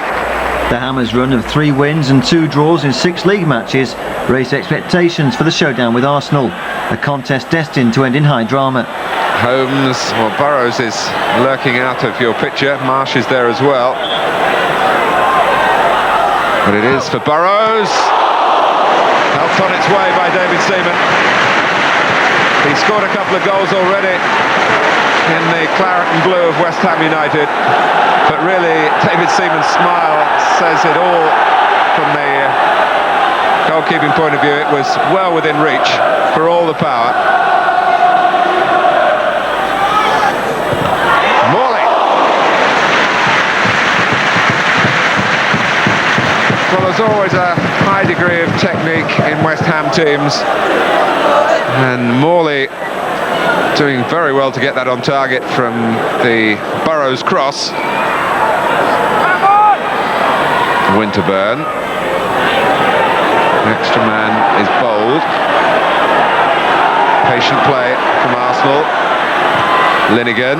The Hammers' run of 3 wins and 2 draws in 6 league matches raised expectations for the showdown with Arsenal, a contest destined to end in high drama. Holmes, well, Burrows is lurking out of your picture. Marsh is there as well. But it is for Burrows. Helped on its way by David Seaman. He's scored a couple of goals already in the claret and blue of West Ham United. But really, David Seaman's smile says it all. From the goalkeeping point of view, it was well within reach for all the power. Morley. Well, there's always a high degree of technique in West Ham teams, and Morley doing very well to get that on target from the Burrows cross. Winterburn. Extra man is bold. Patient play from Arsenal. Linnigan.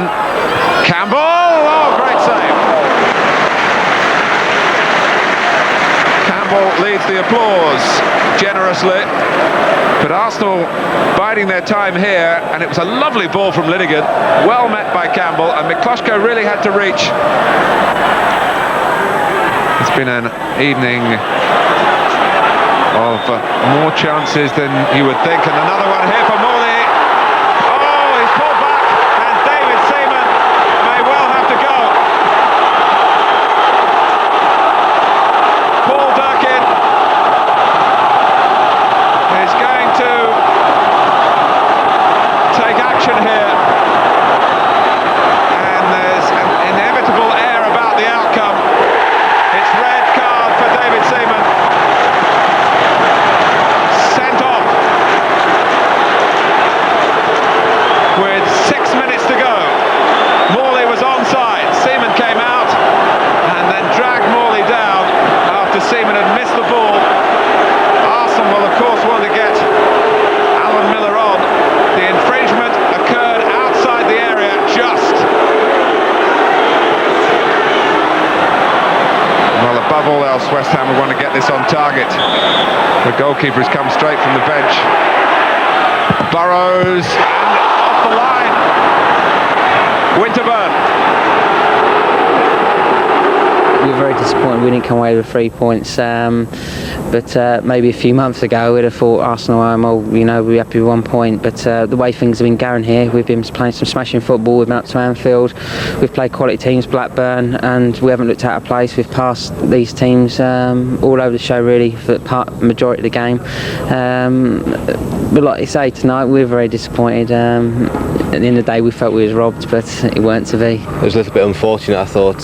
Campbell! Oh, great save. Campbell leads the applause generously. But Arsenal biding their time here, and it was a lovely ball from Linnigan. Well met by Campbell, and McCluskey really had to reach. It's been an evening of more chances than you would think, and another one here for Morley. Oh, he's pulled back, and David Seaman may well have to go. Paul Durkin is going to take action here, and there's an inevitable air about the outcome. It's red card for David Seaman. Sent off with 6 minutes to go. Morley was onside. Seaman came out and then dragged Morley down after Seaman had missed the ball. Arsenal will of course want to get Alan Miller on. The infringement occurred outside the area just. Well, above all else, West Ham will want to get this on target. The goalkeeper has come straight from the bench. Burrows, and off the line. Winterburn. We were very disappointed we didn't come away with 3 points. But maybe a few months ago we'd have thought Arsenal we'll be happy with 1 point, but the way things have been going here, we've been playing some smashing football. We've been up to Anfield, we've played quality teams, Blackburn, and we haven't looked out of place. We've passed these teams all over the show really for the majority of the game, but like you say, tonight we're very disappointed. At the end of the day we felt we was robbed, but it weren't to be. It was a little bit unfortunate, I thought,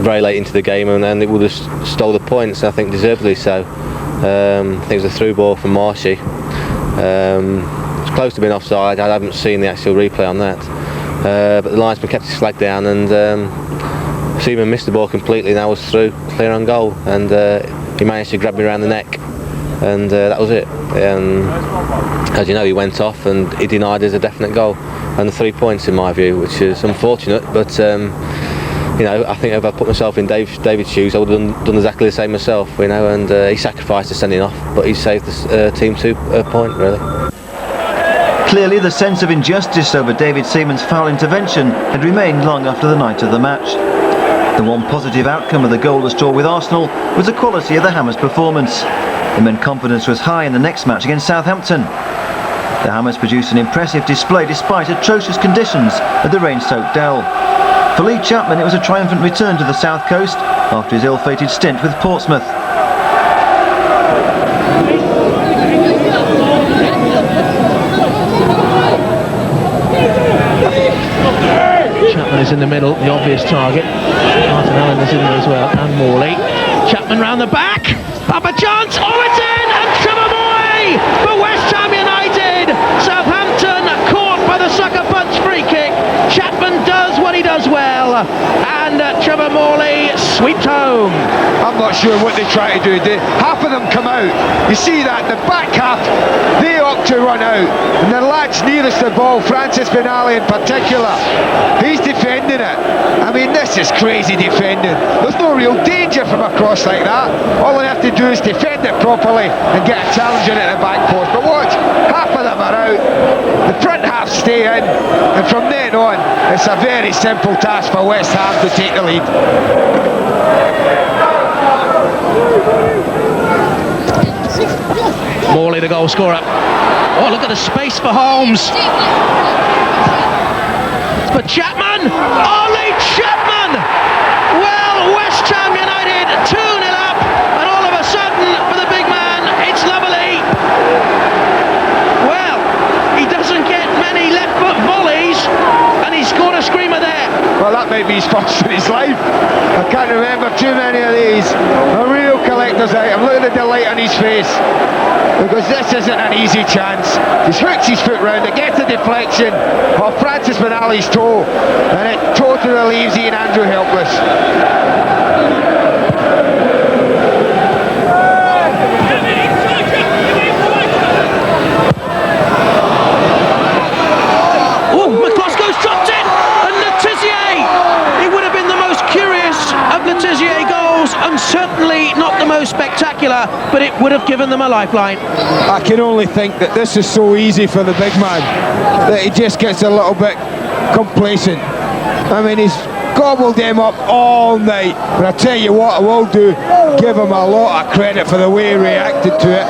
very late into the game, and it would have stole the points, I think deservedly so. I think it was a through ball from Marshy. It's close to being offside. I haven't seen the actual replay on that, but the linesman kept his flag down, and Seaman missed the ball completely, and I was through, clear on goal, and he managed to grab me around the neck and that was it. As you know, he went off and he denied us a definite goal and the 3 points in my view, which is unfortunate, but you know, I think if I put myself in David's shoes, I would have done exactly the same myself, you know, and he sacrificed the sending off, but he saved the team a point, really. Clearly, the sense of injustice over David Seaman's foul intervention had remained long after the night of the match. The one positive outcome of the goalless draw with Arsenal was the quality of the Hammers' performance. It meant confidence was high in the next match against Southampton. The Hammers produced an impressive display despite atrocious conditions at the rain-soaked Dell. For Lee Chapman, it was a triumphant return to the South Coast after his ill-fated stint with Portsmouth. Chapman is in the middle, the obvious target. Martin Allen is in there as well, and Morley. Chapman round the back, up a chance, oh it's in, and Trevor Moy for West Ham United. Southampton caught by the sucker punch free kick. Chapman does what he does well, and Trevor Morley sweeps home. I'm not sure what they try to do. Half of them come out. You see that, the back half, they opt to run out. And the lads nearest the ball, Francis Benali in particular, he's defending it. I mean, this is crazy defending. There's no real danger from a cross like that. All they have to do is defend it properly and get a challenge in at the back post. But watch, half of them are out. The front half stay in, and from then on, it's a very simple task for West Ham to take the lead. Morley, the goal scorer. Oh, look at the space for Holmes. But Chapman! Lee Chapman! Well, West Ham United 2-0 up, and all of a sudden, for the big man, it's lovely. Well, he doesn't get many left foot volleys, and he scored a screamer there. Well, that might be his first in his life. I can't remember too many of these. A real collector's item. Look at the delight on his face. Because this isn't an easy chance. He hooks his foot round it, gets a deflection of Francis Benali's toe, and it totally leaves Ian Andrew helpless. Oh, McCloskey's dropped it, and Letizier! It would have been the most curious of Letizier goals, and certainly not the most spectacular, but it would have given them a lifeline. I can only think that this is so easy for the big man that he just gets a little bit complacent. I mean, he's gobbled them up all night, but I tell you what I will do, give him a lot of credit for the way he reacted to it.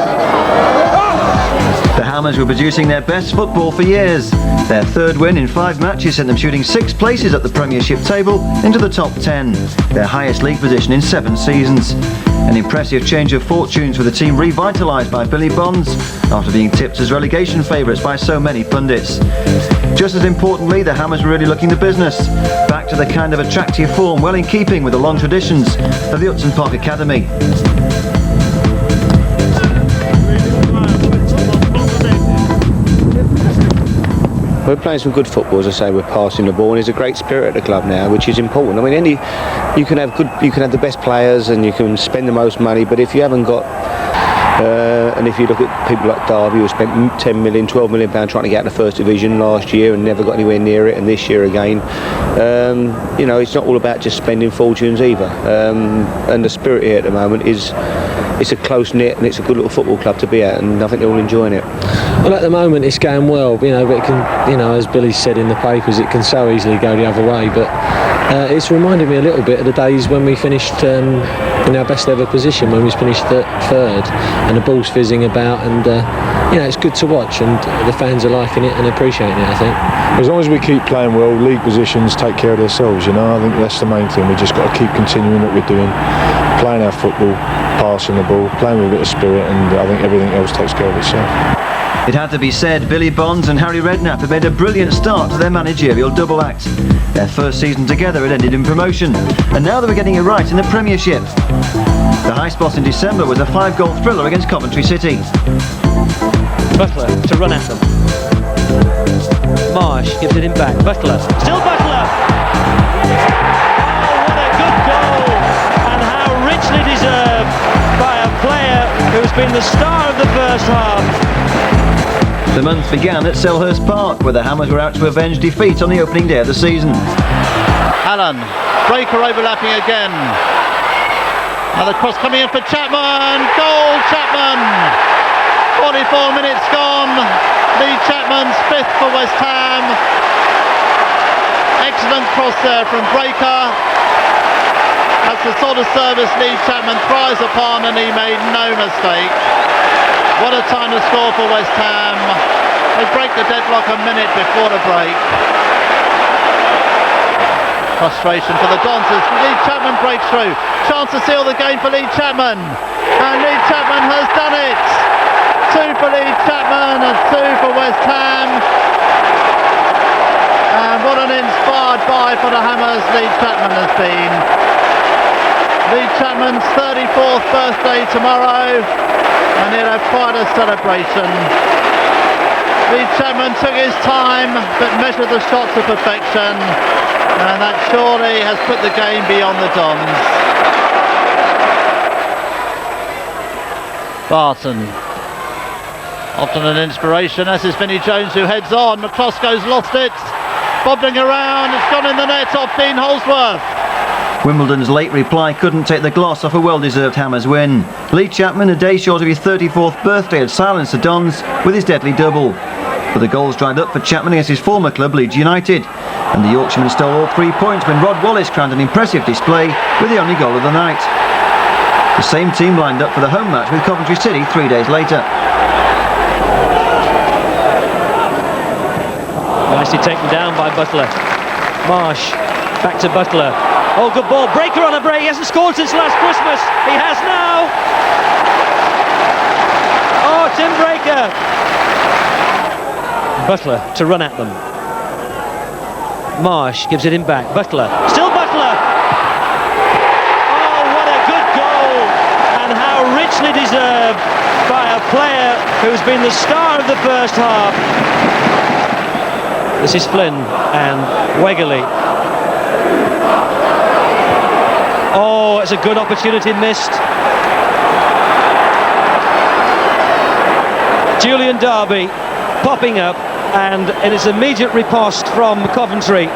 The Hammers were producing their best football for years. Their third win in 5 matches sent them shooting 6 places at the Premiership table into the top 10, their highest league position in 7 seasons. An impressive change of fortunes with the team revitalised by Billy Bonds after being tipped as relegation favourites by so many pundits. Just as importantly, the Hammers were really looking the business, back to the kind of attractive form well in keeping with the long traditions of the Upton Park Academy. We're playing some good football, as I say. We're passing the ball, and there's a great spirit at the club now, which is important. I mean, you can have the best players, and you can spend the most money, but if you haven't got, and if you look at people like Derby, who spent 10 million, 12 million pounds trying to get out of the first division last year and never got anywhere near it, and this year again, you know, it's not all about just spending fortunes either. And the spirit here at the moment is, it's a close knit, and it's a good little football club to be at, and I think they're all enjoying it. Well, at the moment it's going well, you know, but it can, you know, as Billy said in the papers, it can so easily go the other way. But it's reminded me a little bit of the days when we finished in our best ever position, when we finished third, and the ball's fizzing about, and you know, it's good to watch, and the fans are liking it and appreciating it, I think. As long as we keep playing well, league positions take care of themselves, you know. I think that's the main thing. We just got to keep continuing what we're doing, playing our football, passing the ball, playing with a bit of spirit, and I think everything else takes care of itself. It had to be said, Billy Bonds and Harry Redknapp had made a brilliant start to their managerial double act. Their first season together had ended in promotion, and now they were getting it right in the Premiership. The high spot in December was a 5-goal thriller against Coventry City. Butler to run at them. Marsh gives it him back. Butler, still Butler! Oh, what a good goal! And how richly deserved by a player who's been the star of the first half. The month began at Selhurst Park, where the Hammers were out to avenge defeat on the opening day of the season. Allen, Breaker overlapping again. Now the cross coming in for Chapman. Goal, Chapman. 44 minutes gone. Lee Chapman's fifth for West Ham. Excellent cross there from Breaker. That's the sort of service Lee Chapman thrives upon, and he made no mistake. What a time to score for West Ham. They break the deadlock a minute before the break. Frustration for the Dons as Lee Chapman breaks through. Chance to seal the game for Lee Chapman. And Lee Chapman has done it. 2 for Lee Chapman and 2 for West Ham. And what an inspired buy for the Hammers Lee Chapman has been. Lee Chapman's 34th birthday tomorrow, and he'll have quite a celebration. Lee Chapman took his time but measured the shots to perfection, and that surely has put the game beyond the Dons. Barton, often an inspiration, as is Vinnie Jones, who heads on. McCloskey's lost it, bobbling around, it's gone in the net off Dean Holsworth. Wimbledon's late reply couldn't take the gloss off a well-deserved Hammers win. Lee Chapman, a day short of his 34th birthday, had silenced the Dons with his deadly double. But the goals dried up for Chapman against his former club, Leeds United. And the Yorkshireman stole all 3 points when Rod Wallace crowned an impressive display with the only goal of the night. The same team lined up for the home match with Coventry City 3 days later. Nicely taken down by Butler. Marsh, back to Butler. Oh, good ball. Breaker on a break. He hasn't scored since last Christmas. He has now. Oh, Tim Breaker. Butler to run at them. Marsh gives it him back. Butler. Still Butler. Oh, what a good goal. And how richly deserved by a player who's been the star of the first half. This is Flynn and Wegerle. Oh, it's a good opportunity missed. Julian Darby popping up, and in its immediate riposte from Coventry.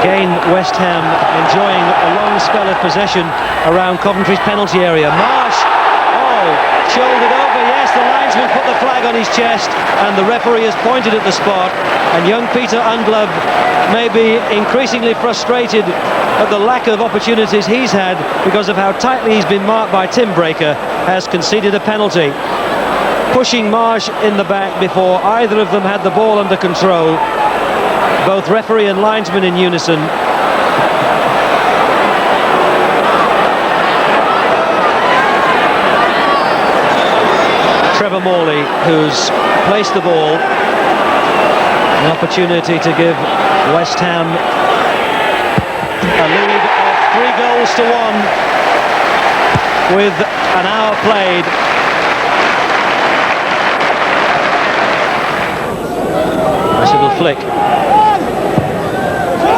Again, West Ham enjoying a long spell of possession around Coventry's penalty area. Marsh, oh, shouldered over, yes, the linesman put the flag on his chest, and the referee has pointed at the spot, and young Peter Undlove may be increasingly frustrated at the lack of opportunities he's had because of how tightly he's been marked by Tim Breaker, has conceded a penalty. Pushing Marsh in the back before either of them had the ball under control. Both referee and linesman in unison. Trevor Morley, who's placed the ball. An opportunity to give West Ham a lead of 3 goals to 1 with an hour played. Nice little flick.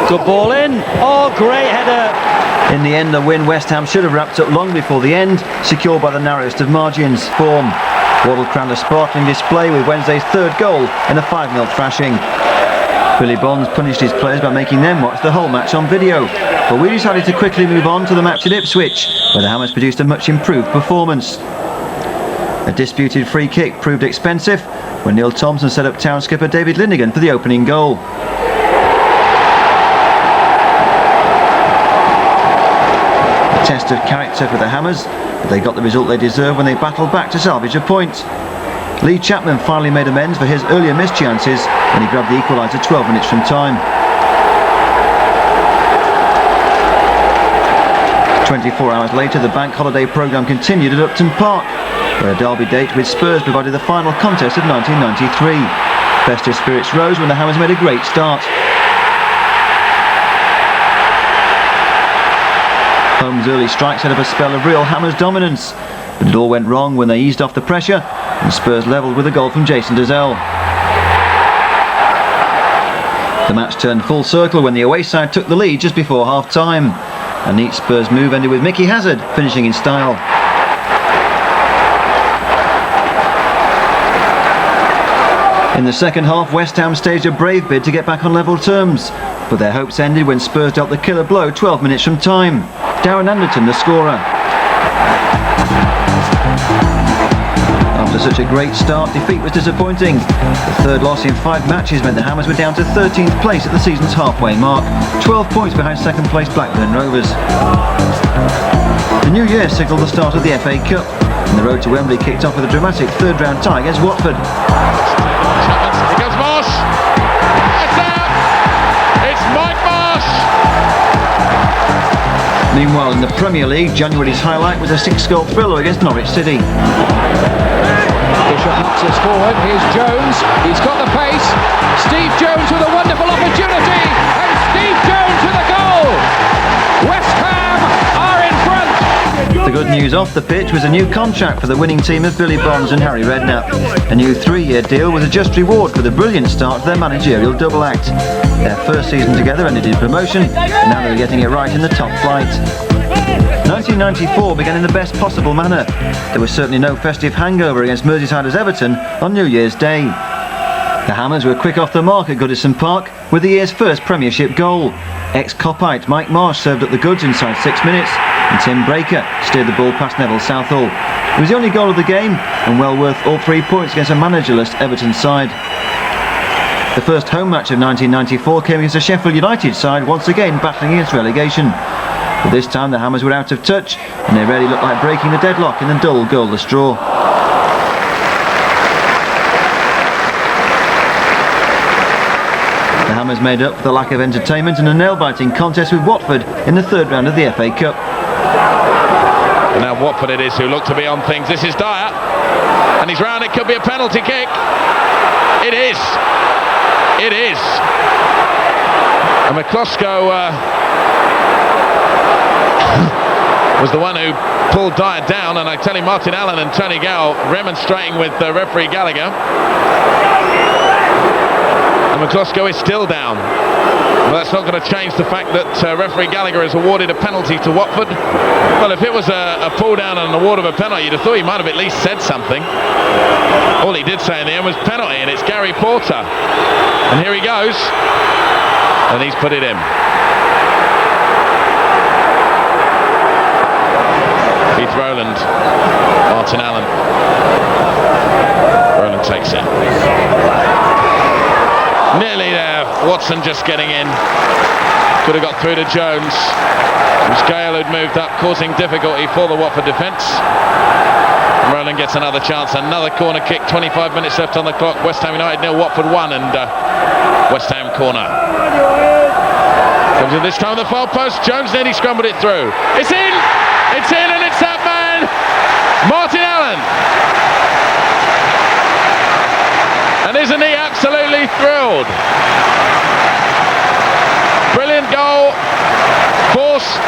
Good ball in. Oh, great header. In the end, the win West Ham should have wrapped up long before the end, secured by the narrowest of margins. Form. Waddle crowned a sparkling display with Wednesday's 3rd goal in a 5-0 thrashing. Billy Bonds punished his players by making them watch the whole match on video. But we decided to quickly move on to the match at Ipswich, where the Hammers produced a much improved performance. A disputed free kick proved expensive when Neil Thompson set up town skipper David Linnigan for the opening goal. A test of character for the Hammers, but they got the result they deserved when they battled back to salvage a point. Lee Chapman finally made amends for his earlier missed chances when he grabbed the equaliser 12 minutes from time. 24 hours later, the bank holiday programme continued at Upton Park, where a derby date with Spurs provided the final contest of 1993. Festive spirits rose when the Hammers made a great start. Holmes' early strike set up a spell of real Hammers dominance, but it all went wrong when they eased off the pressure and Spurs levelled with a goal from Jason Dazelle. The match turned full circle when the away side took the lead just before half-time. A neat Spurs move ended with Mickey Hazard finishing in style. In the second half, West Ham staged a brave bid to get back on level terms, but their hopes ended when Spurs dealt the killer blow 12 minutes from time. Darren Anderton, the scorer. After such a great start, defeat was disappointing. The third loss in 5 matches meant the Hammers were down to 13th place at the season's halfway mark, 12 points behind second place Blackburn Rovers. The new year signalled the start of the FA Cup, and the road to Wembley kicked off with a dramatic third-round tie against Watford. Here goes Marsh. It's out. It's Mike Marsh. Meanwhile, in the Premier League, January's highlight was a 6-goal thriller against Norwich City. Bishop knocks us forward. Here's Jones. He's got the pace. Steve Jones with a wonderful opportunity. And Steve Jones with a goal. West Ham are in front. The good news off the pitch was a new contract for the winning team of Billy Bonds and Harry Redknapp. A new 3-year deal was a just reward for the brilliant start to their managerial double act. Their first season together ended in promotion, and now they're getting it right in the top flight. 1994 began in the best possible manner. There was certainly no festive hangover against Merseysiders Everton on New Year's Day. The Hammers were quick off the mark at Goodison Park with the year's first Premiership goal. Ex-Coppite Mike Marsh served up the goods inside 6 minutes, and Tim Breaker steered the ball past Neville Southall. It was the only goal of the game, and well worth all 3 points against a managerless Everton side. The first home match of 1994 came against a Sheffield United side once again battling against relegation. But this time the Hammers were out of touch, and they really looked like breaking the deadlock in the dull goalless draw. The Hammers made up for the lack of entertainment in a nail-biting contest with Watford in the third round of the FA Cup. And now Watford it is who look to be on things. This is Dyer, and he's round. It could be a penalty kick. It is. It is. And McCloskey was the one who pulled Dyer down, and I tell you, Martin Allen and Tony Gow remonstrating with referee Gallagher. And McCloskey is still down. Well, that's not going to change the fact that referee Gallagher has awarded a penalty to Watford. Well, if it was a pull down and an award of a penalty, you'd have thought he might have at least said something. All he did say in the end was penalty, and it's Gary Porter. And here he goes, and he's put it in. Keith Rowland, Martin Allen. Rowland takes it. Nearly there, Watson just getting in. Could have got through to Jones. It was Gale who'd moved up, causing difficulty for the Watford defence. Rowland gets another chance, another corner kick, 25 minutes left on the clock. West Ham United 0, Watford 1, and West Ham corner. Comes in this time on the far post, Jones nearly scrambled it through. It's in! It's in, and it's that man, Martin Allen. And isn't he absolutely thrilled? Brilliant goal, forced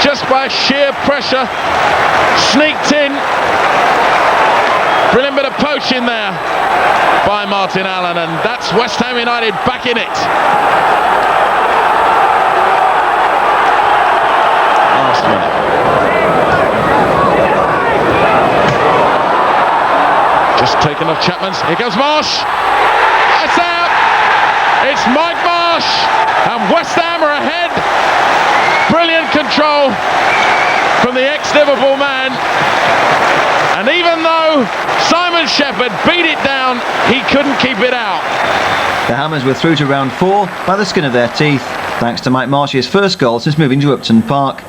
just by sheer pressure, sneaked in. Brilliant bit of poaching there by Martin Allen, and that's West Ham United back in it. Last minute. Just taken off Chapman's. Here goes Marsh. It's out. It's Mike Marsh, and West Ham are ahead. Brilliant control from the ex-Liverpool man. And even though Simon Shepherd beat it down, he couldn't keep it out. The Hammers were through to round 4 by the skin of their teeth, thanks to Mike Marsh's first goal since moving to Upton Park.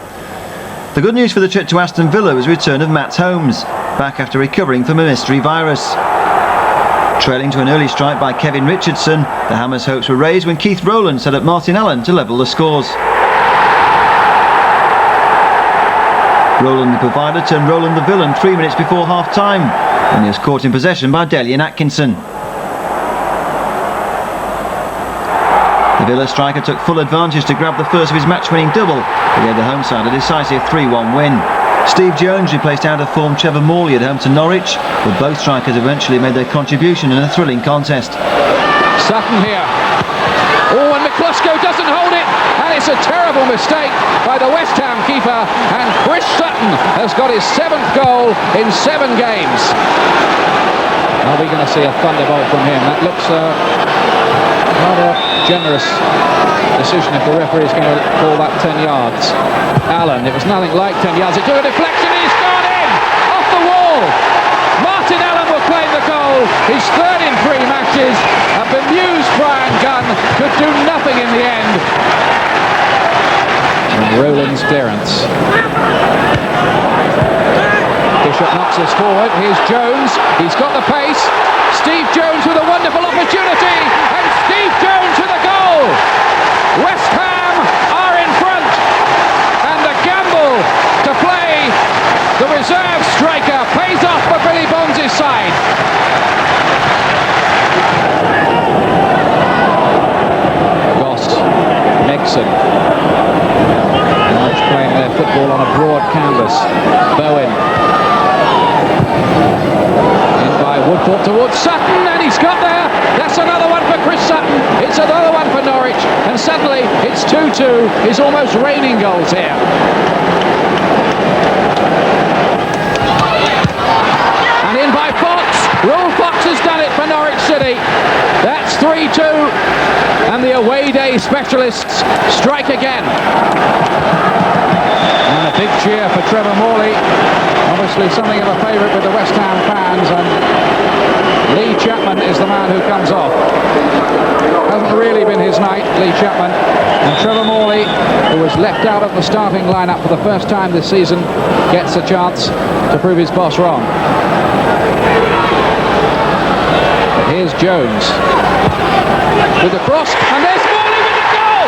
The good news for the trip to Aston Villa was the return of Matt Holmes, back after recovering from a mystery virus. Trailing to an early strike by Kevin Richardson, the Hammers' hopes were raised when Keith Rowland set up Martin Allen to level the scores. Rowland the provider turned Rowland the villain 3 minutes before half-time, when he was caught in possession by Delian Atkinson. The Villa striker took full advantage to grab the first of his match-winning double, who gave the home side a decisive 3-1 win. Steve Jones replaced out-of-form Trevor Morley at home to Norwich, but both strikers eventually made their contribution in a thrilling contest. Sutton here. Oh, and McCluskey doesn't hold it, and it's a terrible mistake by the West Ham keeper, and Chris Sutton has got his 7th goal in 7 games. Are we going to see a thunderbolt from him? That looks rather generous decision if the referee is going to call that 10 yards. Allen, it was nothing like 10 yards. It took a deflection, he's gone in! Off the wall! Martin Allen will claim the goal. His third in 3 matches. A bemused Brian Gunn could do nothing in the end. And Rowland's clearance. Bishop knocks us forward. Here's Jones. He's got the pace. Steve Jones with a wonderful opportunity. And Steve Jones with a goal. West Ham are in front. And the gamble to play the reserve striker pays off for Billy Bonds' side. Goss, Megson. Norwich playing their football on a broad canvas. Bowen. In by Woodthorpe towards Sutton, and he's got there. That's another one for Chris Sutton. It's another one for Norwich. And suddenly it's 2-2. It's almost raining goals here. And in by Fox. Will Fox has done it for Norwich City. That's 3-2. And the away day specialists strike again. And a big cheer for Trevor Morley. Obviously something of a favourite with the West Ham fans, and Lee Chapman is the man who comes off. Hasn't really been his night, Lee Chapman. And Trevor Morley, who was left out of the starting lineup for the first time this season, gets a chance to prove his boss wrong. But here's Jones with the cross, and there's Morley with the goal!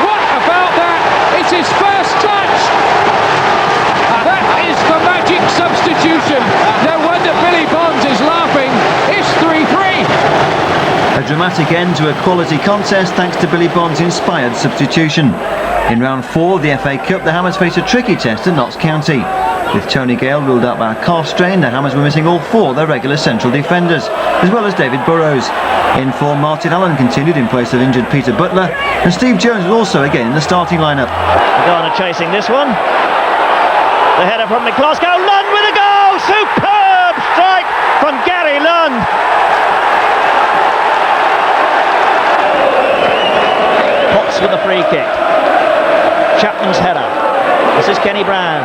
What about that? It's his first touch! That is the magic substitution. No wonder Billy Bonds is laughing. It's 3-3. A dramatic end to a quality contest thanks to Billy Bonds' inspired substitution. In round 4 of the FA Cup, the Hammers faced a tricky test at Notts County. With Tony Gale ruled out by a calf strain, the Hammers were missing all 4 their regular central defenders, as well as David Burrows. In form, Martin Allen continued in place of injured Peter Butler, and Steve Jones was also again in the starting lineup. Garner chasing this one. The header from McCloskey. Lund with a goal! Superb strike from Gary Lund. Potts with a free kick. Chapman's header. This is Kenny Brown.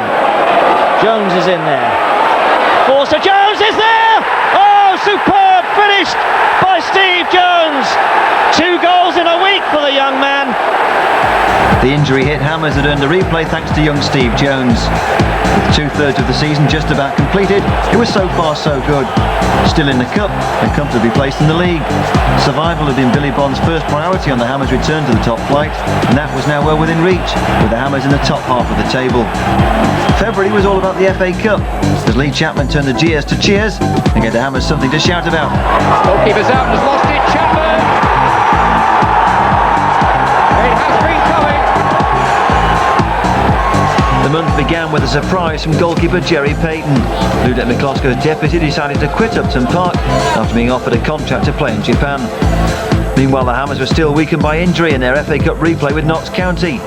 Jones is in there. Forster Jones is there! Oh, superb finished by Steve Jones. 2 goals in a week for the young man. The injury hit Hammers had earned a replay thanks to young Steve Jones. With 2/3 of the season just about completed, it was so far so good. Still in the cup and comfortably placed in the league. Survival had been Billy Bonds' first priority on the Hammers' return to the top flight, and that was now well within reach, with the Hammers in the top half of the table. February was all about the FA Cup, as Lee Chapman turned the jeers to cheers and gave the Hammers something to shout about. Goalkeeper's out and has lost it. Chapman! It has been coming. The month began with a surprise from goalkeeper Jerry Payton. Ludek McCloskey's deputy decided to quit Upton Park after being offered a contract to play in Japan. Meanwhile, the Hammers were still weakened by injury in their FA Cup replay with Notts County.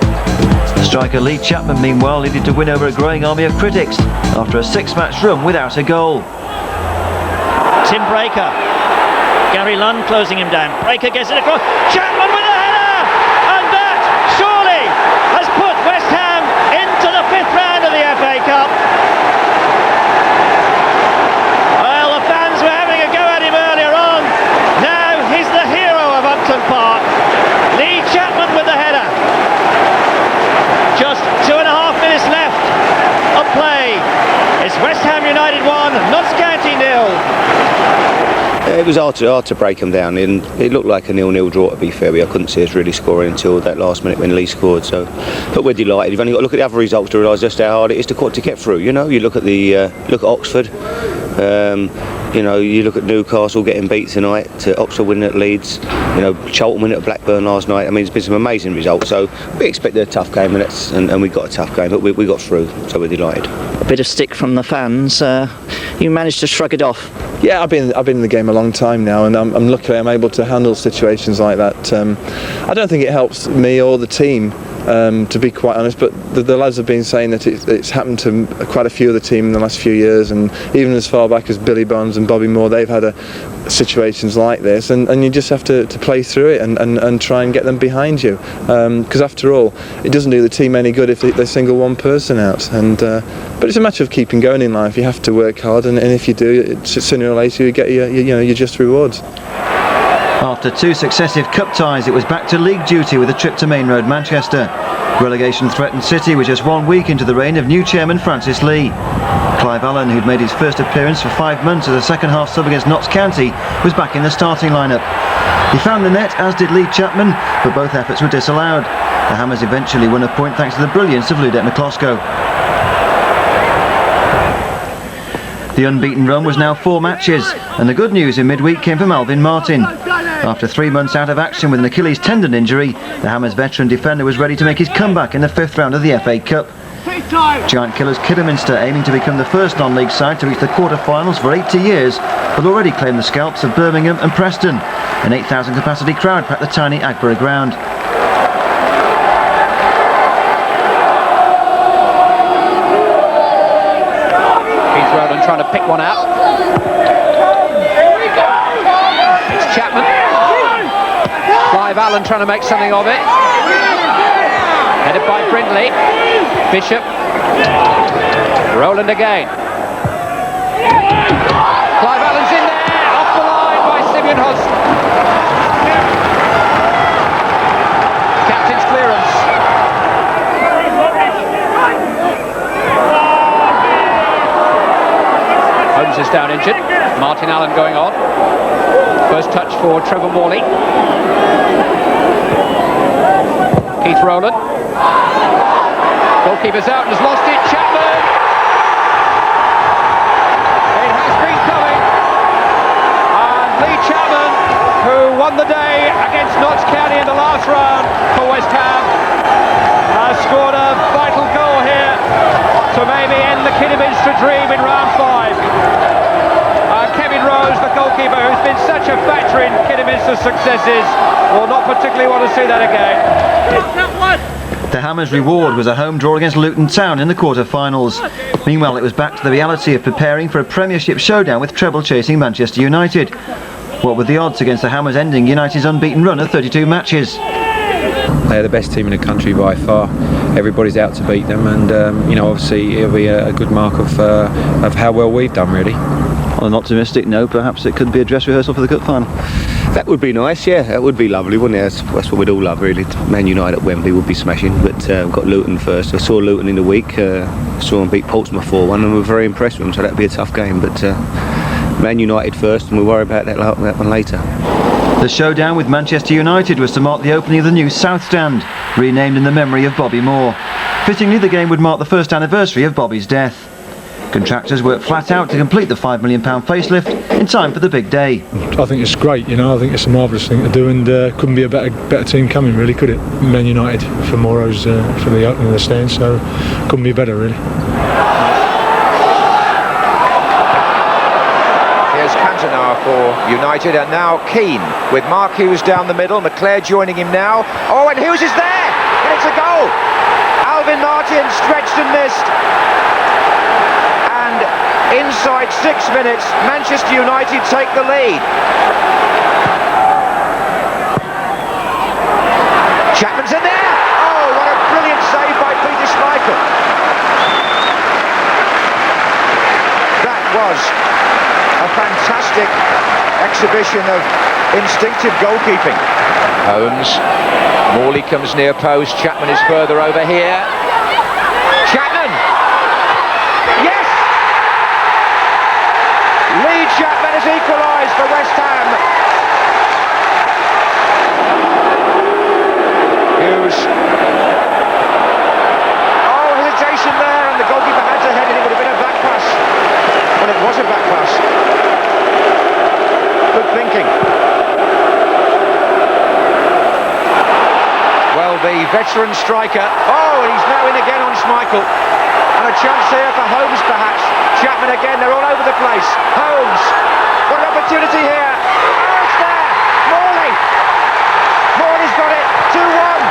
Striker Lee Chapman, meanwhile, needed to win over a growing army of critics after a 6-match run without a goal. Tim Breaker. Gary Lund closing him down. Breaker gets it across. Chapman with a header! And that, surely, has put West Ham into the 5th round of the FA Cup. Well, the fans were having a go at him earlier on. Now he's the hero of Upton Park. Lee Chapman with the header. Just 2.5 minutes left of play. It's West Ham United 1, Notts County 0. It was hard to break them down, and it looked like a 0-0 draw, to be fair. I couldn't see us really scoring until that last minute when Lee scored. So, but we're delighted. You've only got to look at the other results to realise just how hard it is to get through. You know, you look at Oxford. You know, you look at Newcastle getting beat tonight, to Oxford winning at Leeds. You know, Charlton winning at Blackburn last night. I mean, it's been some amazing results. So we expected a tough game, and we got a tough game, but we got through. So we're delighted. A bit of stick from the fans. You managed to shrug it off. Yeah, I've been in the game a long time now, and I'm lucky I'm able to handle situations like that. I don't think it helps me or the team to be quite honest. But the lads have been saying that it's happened to quite a few of the team in the last few years, and even as far back as Billy Bonds and Bobby Moore, they've had situations like this, and you just have to play through it and try and get them behind you, because after all, it doesn't do the team any good if they single one person out. But it's a matter of keeping going in life. You have to work hard, and if you do, sooner or later you get your just rewards. After 2 successive cup ties, it was back to league duty with a trip to Main Road, Manchester. Relegation-threatened City was just 1 week into the reign of new chairman Francis Lee. Clive Allen, who'd made his first appearance for 5 months as a second-half sub against Notts County, was back in the starting lineup. He found the net, as did Lee Chapman, but both efforts were disallowed. The Hammers eventually won a point thanks to the brilliance of Ludek McCloskey. The unbeaten run was now 4 matches, and the good news in midweek came from Alvin Martin. After 3 months out of action with an Achilles tendon injury, the Hammers veteran defender was ready to make his comeback in the 5th round of the FA Cup. Giant killers Kidderminster, aiming to become the first non-league side to reach the quarter-finals for 80 years, had already claimed the scalps of Birmingham and Preston. An 8,000 capacity crowd packed the tiny Agborough ground. Keith Rowland trying to pick one out. It's Chapman. Clive Allen trying to make something of it. Headed by Brindley. Bishop. Rowland again. Clive Allen's in there. Off the line by Simeon Hodgson. Captain's clearance. Holmes is down injured. Martin Allen going on. First touch for Trevor Morley. Keith Rowland. Goalkeeper's out and has lost it. Chapman. It has been coming. And Lee Chapman, who won the day against Notts County in the last round for West Ham, has scored a vital goal here to maybe end the Kidderminster dream in round 5. Kevin Rose, the goalkeeper, who's been such a factor in Kidderminster's successes, will not particularly want to see that again. The Hammers' reward was a home draw against Luton Town in the quarter-finals. Meanwhile, it was back to the reality of preparing for a Premiership showdown with treble-chasing Manchester United. What were the odds against the Hammers ending United's unbeaten run of 32 matches? They're the best team in the country by far. Everybody's out to beat them, and obviously it'll be a good mark of how well we've done, really. On an optimistic note, perhaps it could be a dress rehearsal for the cup final. That would be nice, yeah. That would be lovely, wouldn't it? That's what we'd all love, really. Man United at Wembley would be smashing, but we've got Luton first. I saw Luton in the week, saw them beat Portsmouth 4-1, and we were very impressed with them, so that'd be a tough game. But Man United first, and we'll worry about that one later. The showdown with Manchester United was to mark the opening of the new South Stand, renamed in the memory of Bobby Moore. Fittingly, the game would mark the first anniversary of Bobby's death. Contractors worked flat out to complete the £5 million facelift in time for the big day. I think it's great, I think it's a marvellous thing to do, and couldn't be a better team coming, really, could it? Man United for Moro's for the opening of the stand, so couldn't be better, really. Here's Cantona for United, and now Keane with Mark Hughes down the middle, McClare joining him now. Oh, and Hughes is there, and it's a goal. Alvin Martin stretched and missed. Inside 6 minutes, Manchester United take the lead. Chapman's in there! Oh, what a brilliant save by Peter Schmeichel. That was a fantastic exhibition of instinctive goalkeeping. Holmes, Morley comes near post, Chapman is further over here. Chapman! Yes! Lee Chapman has equalised for West Ham. Hughes. Oh, hesitation there, and the goalkeeper had to head it. It would have been a back pass. Well, it was a back pass. Good thinking. Well, the veteran striker. Oh, and he's now in again on Schmeichel. And a chance here for Holmes, perhaps. Chapman again, they're all over the place. Holmes, what an opportunity here. Oh, it's there. Morley. Morley's got it. 2-1.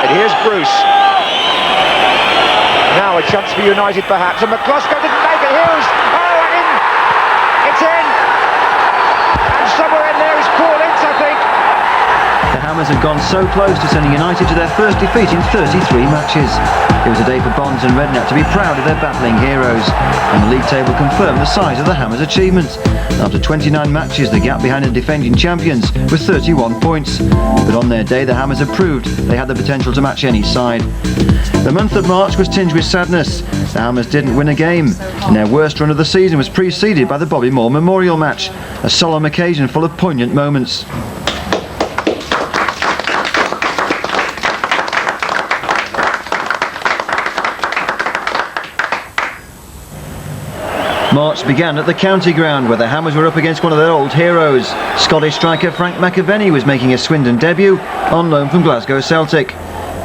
inside. Here's Bruce. Now a chance for United perhaps, and McCluskey didn't make it. Hughes, oh, and in, it's in, and somewhere in there is Paul Ince, I think. The Hammers have gone so close to sending United to their first defeat in 33 matches. It was a day for Bonds and Redknapp to be proud of their battling heroes, and the league table confirmed the size of the Hammers' achievements. After 29 matches, the gap behind the defending champions was 31 points. But on their day, the Hammers have proved they had the potential to match any side. The month of March was tinged with sadness. The Hammers didn't win a game, and their worst run of the season was preceded by the Bobby Moore Memorial match, a solemn occasion full of poignant moments. March began at the county ground, where the Hammers were up against one of their old heroes. Scottish striker Frank McAvenny was making his Swindon debut on loan from Glasgow Celtic.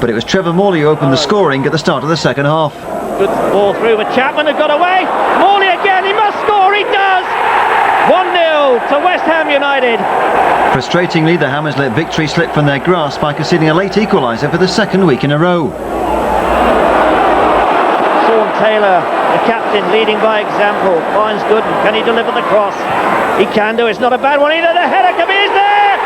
But it was Trevor Morley who opened the scoring at the start of the second half. Good ball through, but Chapman had got away. Morley again, he must score, he does! 1-0 to West Ham United. Frustratingly, the Hammers let victory slip from their grasp by conceding a late equaliser for the second week in a row. Sean Taylor, the captain, leading by example, finds Gooden. Can he deliver the cross? He can do. It's not a bad one either. The header comes in there.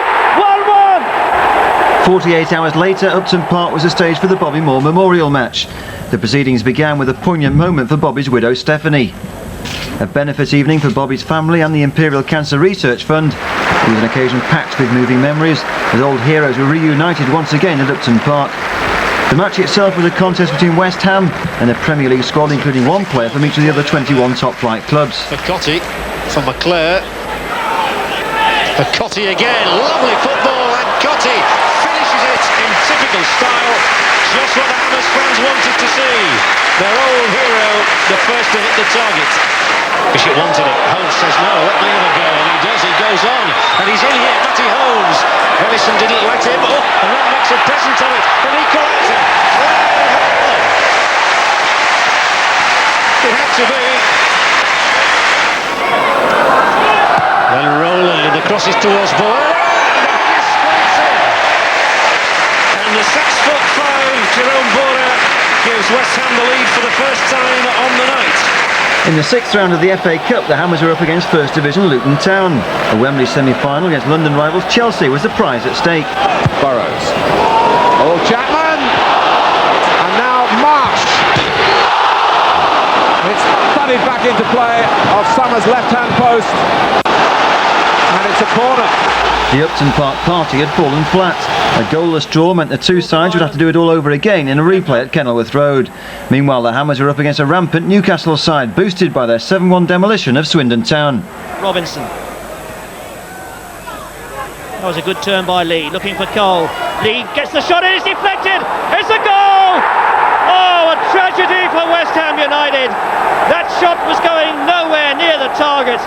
1-1. 48 hours later, Upton Park was the stage for the Bobby Moore Memorial match. The proceedings began with a poignant moment for Bobby's widow Stephanie. A benefit evening for Bobby's family and the Imperial Cancer Research Fund. It was an occasion packed with moving memories, as old heroes were reunited once again at Upton Park. The match itself was a contest between West Ham and a Premier League squad, including one player from each of the other 21 top-flight clubs. McCotty from McClare. McCotty again, lovely football, and Cotty finishes it in typical style, just what the Hammers fans wanted to see. Their old hero, the first to hit the target. Bishop wanted it, Holmes says no, let me have a go, and he does, he goes on, and he's in here, Matty Holmes. Ellison didn't let him, and that makes a peasant of it, an equaliser. It had to be. Well, Rowland, and the cross is towards Boyle, and the 6'5" Jerome Bora gives West Ham the lead for the first time on the night. In the sixth round of the FA Cup, the Hammers were up against First Division Luton Town. A Wembley semi-final against London rivals Chelsea was the prize at stake. Burrows. Oh, Chapman! And now Marsh. It's thudded back into play off Summers' left-hand post. And it's a corner. The Upton Park party had fallen flat. A goalless draw meant the two sides would have to do it all over again in a replay at Kenilworth Road. Meanwhile, the Hammers were up against a rampant Newcastle side, boosted by their 7-1 demolition of Swindon Town. Robinson. That was a good turn by Lee, looking for Cole. Lee gets the shot, it is deflected. It's a goal! Oh, a tragedy for West Ham United. That shot was going nowhere near the target,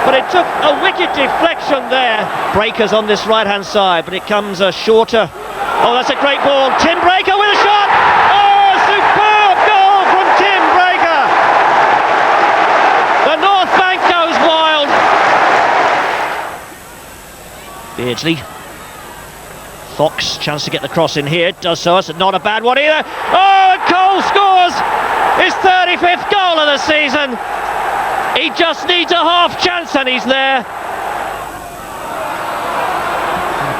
but it took a wicked deflection there. Breakers on this right-hand side, but it comes a shorter. Oh, that's a great ball. Tim Breaker with a shot. Oh, superb goal from Tim Breaker. The North Bank goes wild. Beardsley. Fox, chance to get the cross in here. Does so. It's not a bad one either. Oh, and Cole scores his 35th goal of the season. He just needs a half chance and he's there.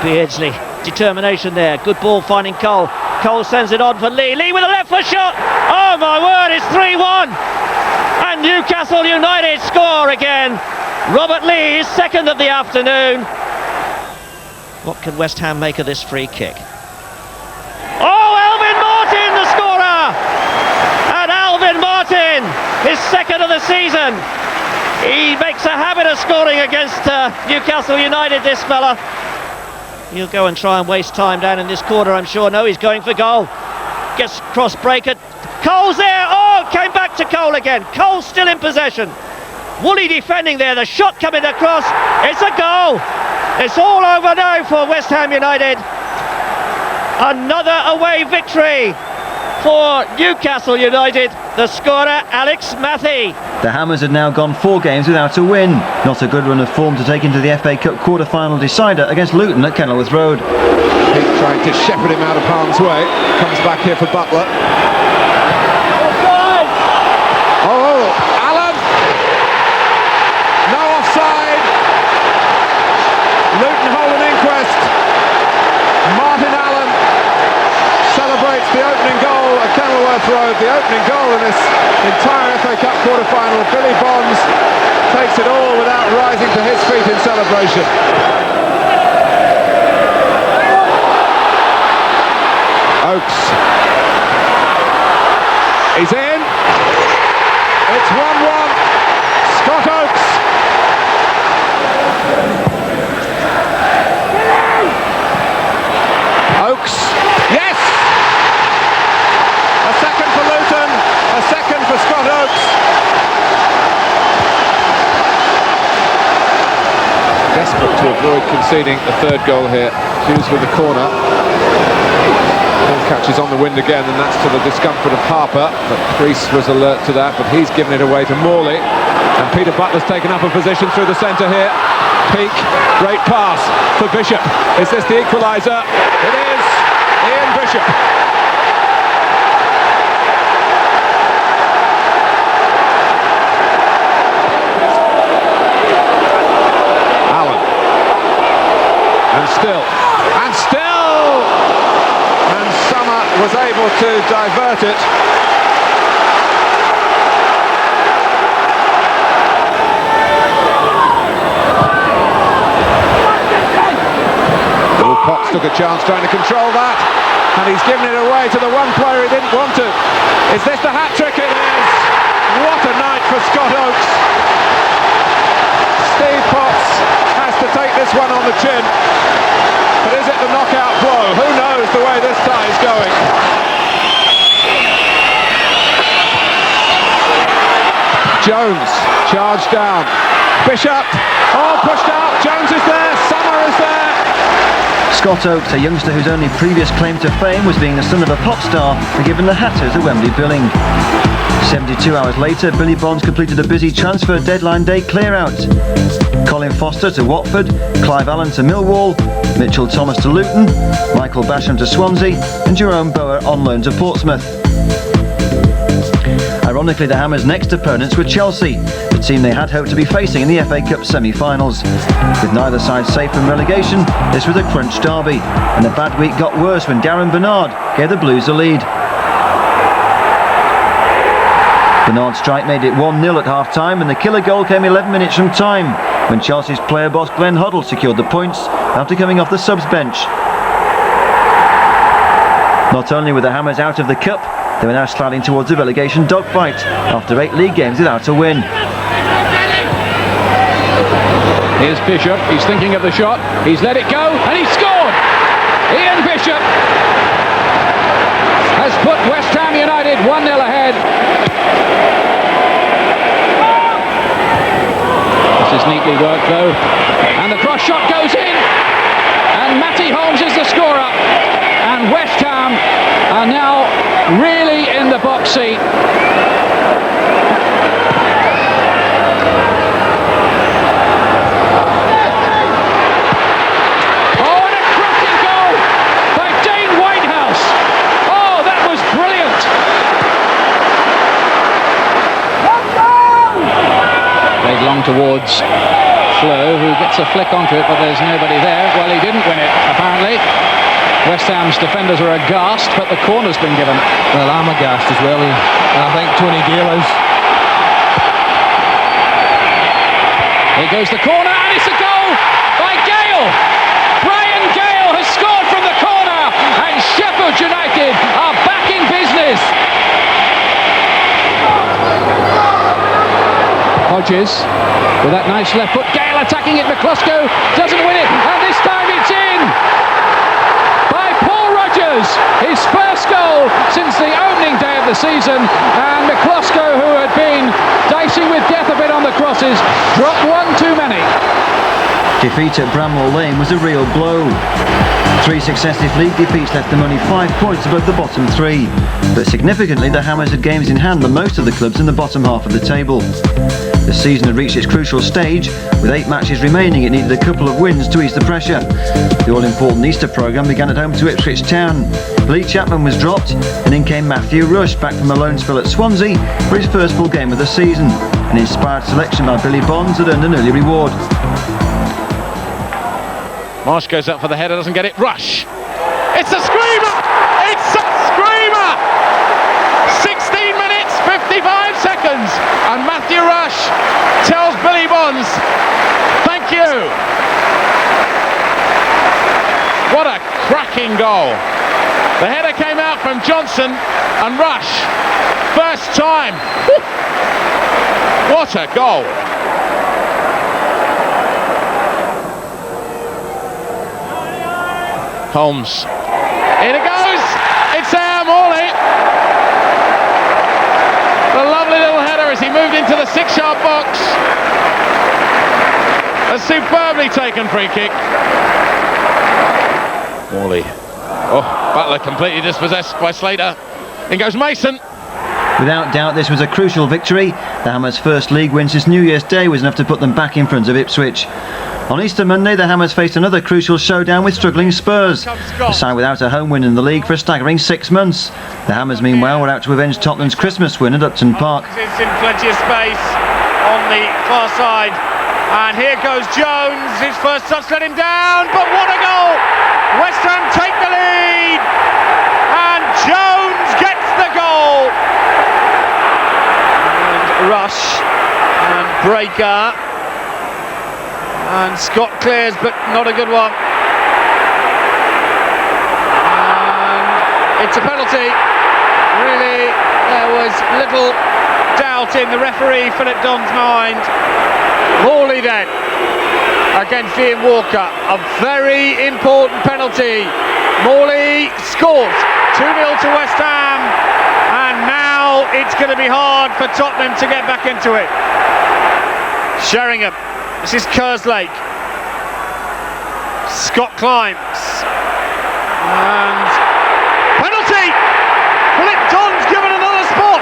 Beardsley, determination there. Good ball finding Cole. Cole sends it on for Lee. Lee with a left foot shot. Oh my word, it's 3-1. And Newcastle United score again. Robert Lee is second of the afternoon. What can West Ham make of this free kick? Oh, Alvin Martin, the scorer! And Alvin Martin is second of the season. He makes a habit of scoring against Newcastle United, this fella. He'll go and try and waste time down in this corner, I'm sure. No, he's going for goal. Gets cross breaker. Cole's there. Oh, came back to Cole again. Cole's still in possession. Woolley defending there. The shot coming across. It's a goal. It's all over now for West Ham United. Another away victory for Newcastle United, the scorer Alex Mathie. The Hammers had now gone 4 games without a win. Not a good run of form to take into the FA Cup quarter-final decider against Luton at Kenilworth Road. He's trying to shepherd him out of harm's way. Comes back here for Butler. Oh, Allen! No offside! Luton hold an inquest. Martin Allen celebrates the opening goal at Kenilworth Road, the opening goal in this entire FA Cup quarter-final. Billy Bonds takes it all without rising to his feet in celebration. Oakes. He's in. It's 1-1. Scott Oakes. Oakes. Yes! A second for Luton. A second for Scott Oakes. Desperate to avoid conceding a third goal here. Hughes with the corner. Ball catches on the wind again, and that's to the discomfort of Harper. But Priest was alert to that, but he's given it away to Morley. And Peter Butler's taken up a position through the centre here. Peak, great pass for Bishop. Is this the equaliser? It is! Ian Bishop. Allen. And still. And Summer was able to divert it. Will Potts took a chance trying to control that, and he's given it away to the one player he didn't want to. Is this the hat-trick? It is! What a night for Scott Oakes. Steve Potts has to take this one on the chin. But is it the knockout blow? Who knows the way this tie is going? Jones, charged down. Bishop, pushed out. Jones is there, Summer is there. Scott Oakes, a youngster whose only previous claim to fame was being the son of a pop star, were given the Hatters at Wembley Billing. 72 hours later, Billy Bonds completed a busy transfer deadline day clear-out. Colin Foster to Watford, Clive Allen to Millwall, Mitchell Thomas to Luton, Michael Basham to Swansea, and Jerome Bower on loan to Portsmouth. Ironically, the Hammers' next opponents were Chelsea, the team they had hoped to be facing in the FA Cup semi-finals. With neither side safe from relegation, this was a crunch derby, and the bad week got worse when Darren Bernard gave the Blues a lead. Bernard's strike made it 1-0 at half-time, and the killer goal came 11 minutes from time, when Chelsea's player boss Glenn Hoddle secured the points after coming off the subs bench. Not only were the Hammers out of the Cup, they were now sliding towards a relegation dogfight after 8 league games without a win. Here's Bishop, he's thinking of the shot, he's let it go, and he's scored! Ian Bishop has put West Ham United 1-0 ahead. This is neatly worked though, and the cross shot goes in, and Matty Holmes is the scorer, and West Ham are now really in the box seat. Oh, and a cracking goal by Dane Whitehouse. Oh, that was brilliant. Played long towards Flo, who gets a flick onto it, but there's nobody there. Well, he didn't win it, apparently. West Ham's defenders are aghast, but the corner's been given. Well, I'm aghast as well, and I think Tony Gale is. Here goes the corner, and it's a goal by Gale! Brian Gale has scored from the corner, and Sheffield United are back in business! Hodges, with that nice left foot, Gale attacking it, McCluskey doesn't win it, and this time it's in! His first goal since the opening day of the season, and McCluskey, who had been dicing with death a bit on the crosses, dropped one too many. Defeat at Bramwell Lane was a real blow. 3 successive league defeats left them only 5 points above the bottom 3. But significantly, the Hammers had games in hand than most of the clubs in the bottom half of the table. The season had reached its crucial stage. With 8 matches remaining, it needed a couple of wins to ease the pressure. The all-important Easter programme began at home to Ipswich Town. Lee Chapman was dropped, and in came Matthew Rush, back from a loan spell at Swansea for his first full game of the season. An inspired selection by Billy Bonds had earned an early reward. Marsh goes up for the header, doesn't get it. Rush! It's a screamer! It's a screamer! 16 minutes, 55 seconds, and Matthew Rush tells Billy Bonds, thank you! What a cracking goal! The header came out from Johnson and Rush. First time. Woo. What a goal! Holmes. In it goes! It's there, Morley! The lovely little header as he moved into the 6-yard box. A superbly taken free kick. Morley. Oh, Butler completely dispossessed by Slater. In goes Mason. Without doubt, this was a crucial victory. The Hammers' first league win since New Year's Day was enough to put them back in front of Ipswich. On Easter Monday, the Hammers faced another crucial showdown with struggling Spurs, a side without a home win in the league for a staggering 6 months. The Hammers, meanwhile, were out to avenge Tottenham's Christmas win at Upton Park. It's in plenty of space on the far side, and here goes Jones. His first touch let him down, but what a goal! West Ham take the lead, and Jones gets the goal. And Rush and Breaker. And Scott clears, but not a good one. And it's a penalty. Really, there was little doubt in the referee, Philip Don's mind. Morley then, against Ian Walker. A very important penalty. Morley scores 2-0 to West Ham. And now it's going to be hard for Tottenham to get back into it. Sheringham. This is Kerslake. Scott climbs. And penalty! Philip Don's given another spot.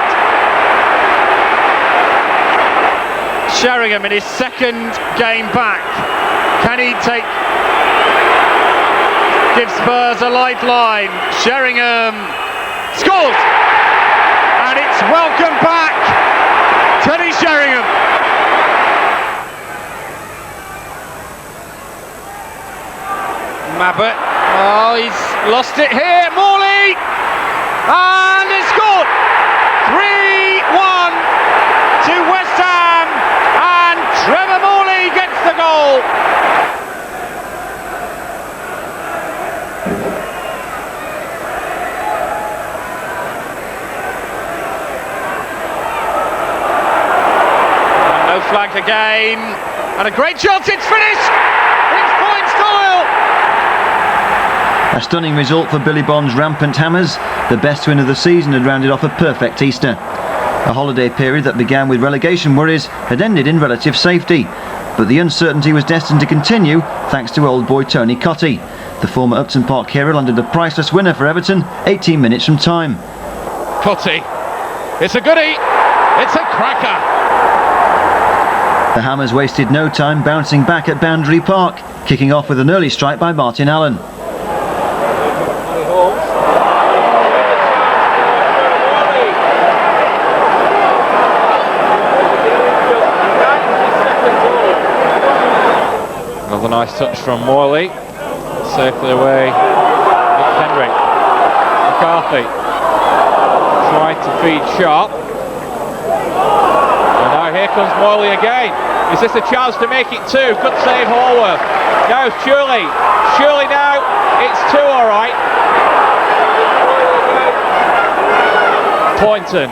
Sheringham in his second game back. Can he give Spurs a lifeline? Sheringham scores! And it's welcome back, Teddy Sheringham. Mabbott, oh, he's lost it here, Morley, and it's scored! 3-1 to West Ham, and Trevor Morley gets the goal. And no flag again, and a great chance, it's finished! It's points Doyle! A stunning result for Billy Bond's rampant Hammers. The best win of the season had rounded off a perfect Easter. A holiday period that began with relegation worries had ended in relative safety. But the uncertainty was destined to continue thanks to old boy Tony Cottee. The former Upton Park hero landed a priceless winner for Everton 18 minutes from time. Cottee. It's a goodie. It's a cracker. The Hammers wasted no time bouncing back at Boundary Park, kicking off with an early strike by Martin Allen. Another nice touch from Morley. Safely away. Nick Henry. McCarthy tried to feed Sharp. And now here comes Morley again. Is this a chance to make it 2? Good save, Horworth. No, surely now it's 2, all right. Poynton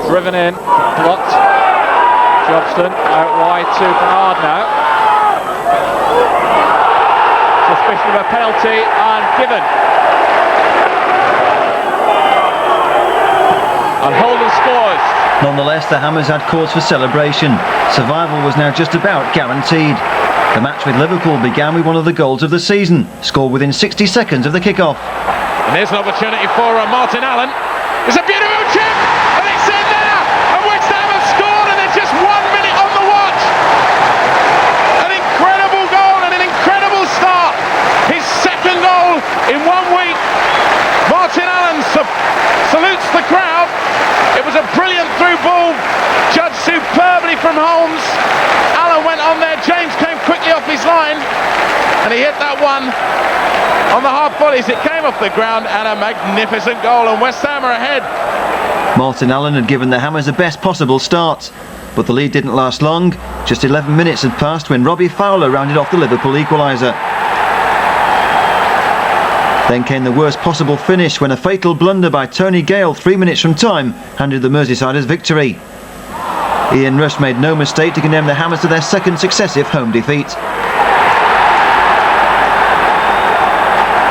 driven in, blocked. Jobston out wide to Bernard now. Suspicion of a penalty and given. And Holden scores. Nonetheless, the Hammers had cause for celebration. Survival was now just about guaranteed. The match with Liverpool began with one of the goals of the season, scored within 60 seconds of the kick-off. And there's an opportunity for Martin Allen. It's a beautiful chip, and it's in there. And West Ham have scored, and there's just 1 minute on the watch. An incredible goal and an incredible start. His second goal in 1 week. Martin Allen salutes the crowd. It was a brilliant through ball, judged superbly from Holmes. Allen went on there. James came quickly off his line, and he hit that one on the half volleys. It came off the ground, and a magnificent goal, and West Ham are ahead. Martin Allen had given the Hammers the best possible start, but the lead didn't last long. Just 11 minutes had passed when Robbie Fowler rounded off the Liverpool equaliser. Then came the worst possible finish when a fatal blunder by Tony Gale 3 minutes from time handed the Merseysiders victory. Ian Rush made no mistake to condemn the Hammers to their second successive home defeat.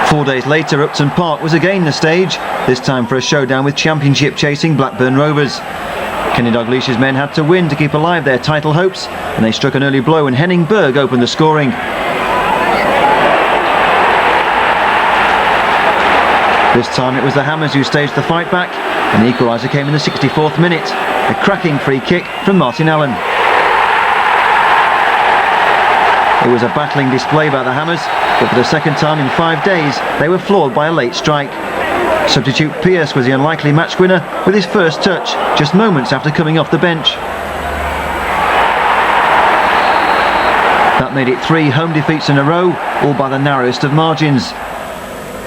4 days later, Upton Park was again the stage, this time for a showdown with championship-chasing Blackburn Rovers. Kenny Dalglish's men had to win to keep alive their title hopes, and they struck an early blow and Henning Berg opened the scoring. This time it was the Hammers who staged the fight back, and the equaliser came in the 64th minute. A cracking free kick from Martin Allen. It was a battling display by the Hammers, but for the second time in 5 days they were floored by a late strike. Substitute Pearce was the unlikely match winner with his first touch, just moments after coming off the bench. That made it 3 home defeats in a row, all by the narrowest of margins.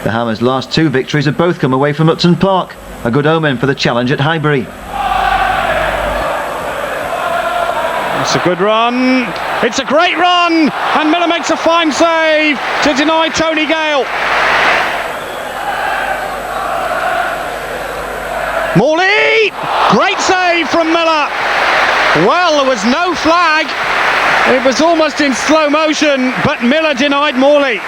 The Hammers' last 2 victories have both come away from Upton Park, a good omen for the challenge at Highbury. It's a good run. It's a great run, and Miller makes a fine save to deny Tony Gale. Morley, great save from Miller. Well, there was no flag. It was almost in slow motion, but Miller denied Morley.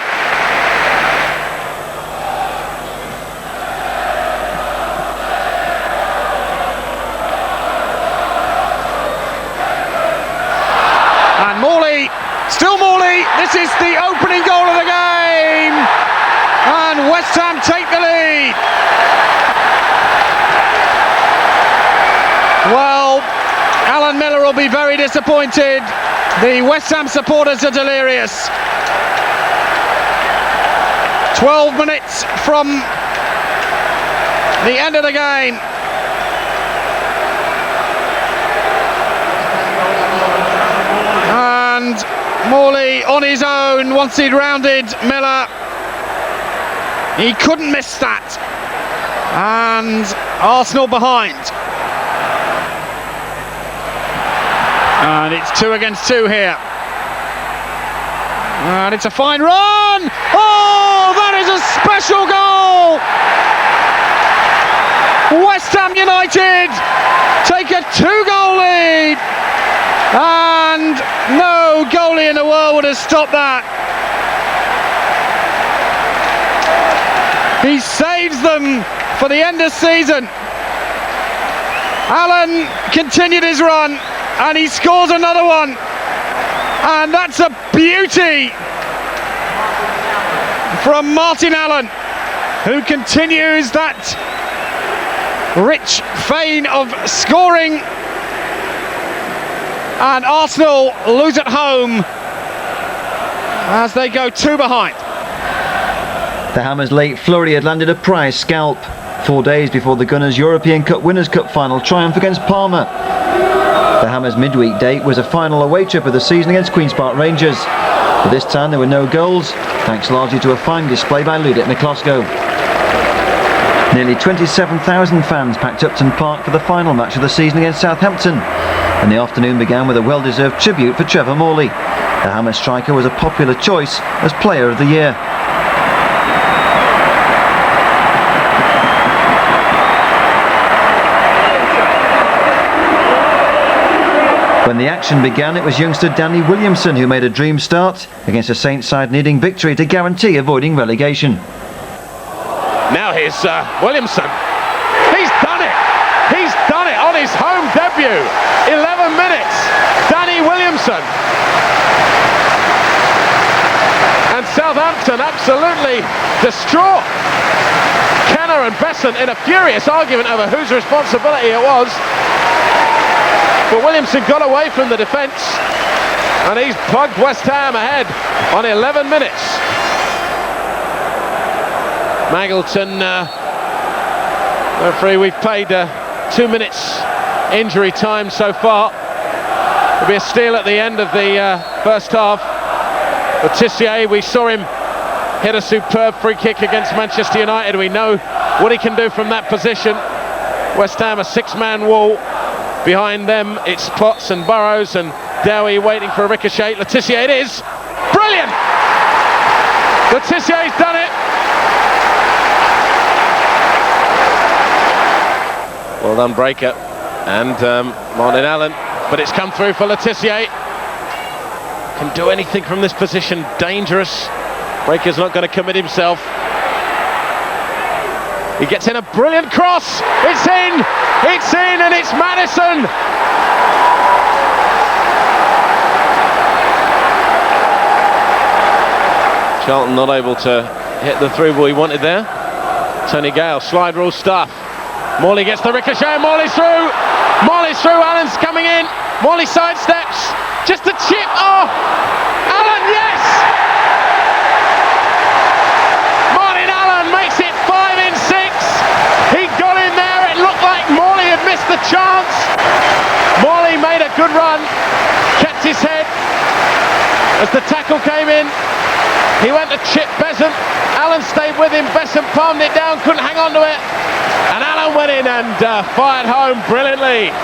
Still Morley, this is the opening goal of the game, and West Ham take the lead. Well, Alan Miller will be very disappointed. The West Ham supporters are delirious. 12 minutes from the end of the game. And Morley on his own, once he'd rounded Miller, he couldn't miss that, and Arsenal behind, and it's 2 against 2 here, and it's a fine run. Oh, that is a special goal. West Ham United take a 2-goal lead, and no goalie in the world would have stopped that. He saves them for the end of season. Allen continued his run, and he scores another one, and that's a beauty from Martin Allen, who continues that rich vein of scoring. And Arsenal lose at home as they go 2 behind. The Hammers' late flurry had landed a prize scalp 4 days before the Gunners' European Cup Winners' Cup final triumph against Parma. The Hammers' midweek date was a final away trip of the season against Queen's Park Rangers, but this time there were no goals, thanks largely to a fine display by Ludek Miklosko. Nearly 27,000 fans packed Upton Park for the final match of the season against Southampton, and the afternoon began with a well-deserved tribute for Trevor Morley. The Hammers striker was a popular choice as Player of the Year. When the action began, it was youngster Danny Williamson who made a dream start against a Saints side needing victory to guarantee avoiding relegation. Now here's Williamson. He's done it! He's done it on his home debut. 11 minutes. Danny Williamson. Southampton absolutely distraught. Kenner and Besant in a furious argument over whose responsibility it was. But Williamson got away from the defence, and he's plugged West Ham ahead on 11 minutes. Magilton, referee, we've paid 2 minutes injury time so far. There'll be a steal at the end of the first half. But Tissier, we saw him hit a superb free kick against Manchester United. We know what he can do from that position. West Ham a 6-man wall. Behind them it's Potts and Burrows and Dowie waiting for a ricochet. Le Tissier, it is! Brilliant! Le Tissier's done it! Well done, Breaker and Martin Allen, but it's come through for Le Tissier. Can do anything from this position, dangerous. Breaker's not going to commit himself. He gets in a brilliant cross. It's in, and it's Maddison. Charlton not able to hit the through ball he wanted there. Tony Gale, slide rule stuff. Morley gets the ricochet, Morley's through. Allen's coming in. Morley sidesteps. Just a chip. Oh, Allen, yes! Martin Allen makes it 5-6. He got in there. It looked like Morley had missed the chance. Morley made a good run, kept his head as the tackle came in. He went to chip Besant. Allen stayed with him. Besant palmed it down, couldn't hang on to it. And Allen went in and fired home brilliantly.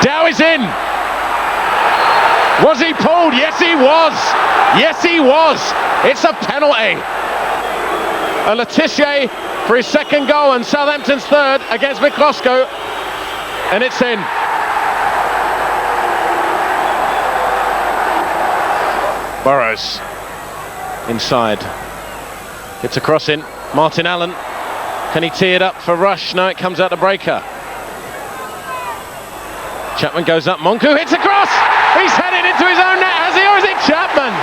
Dowie's in. Was he pulled? Yes, he was. Yes, he was. It's a penalty. And Le Tissier for his second goal and Southampton's third against Miklosko. And it's in. Burrows inside. Gets a cross in. Martin Allen. Can he tee it up for Rush? No, it comes out to Breaker. Chapman goes up. Monku hits a cross. He's headed into his own net, has he, or is it Chapman?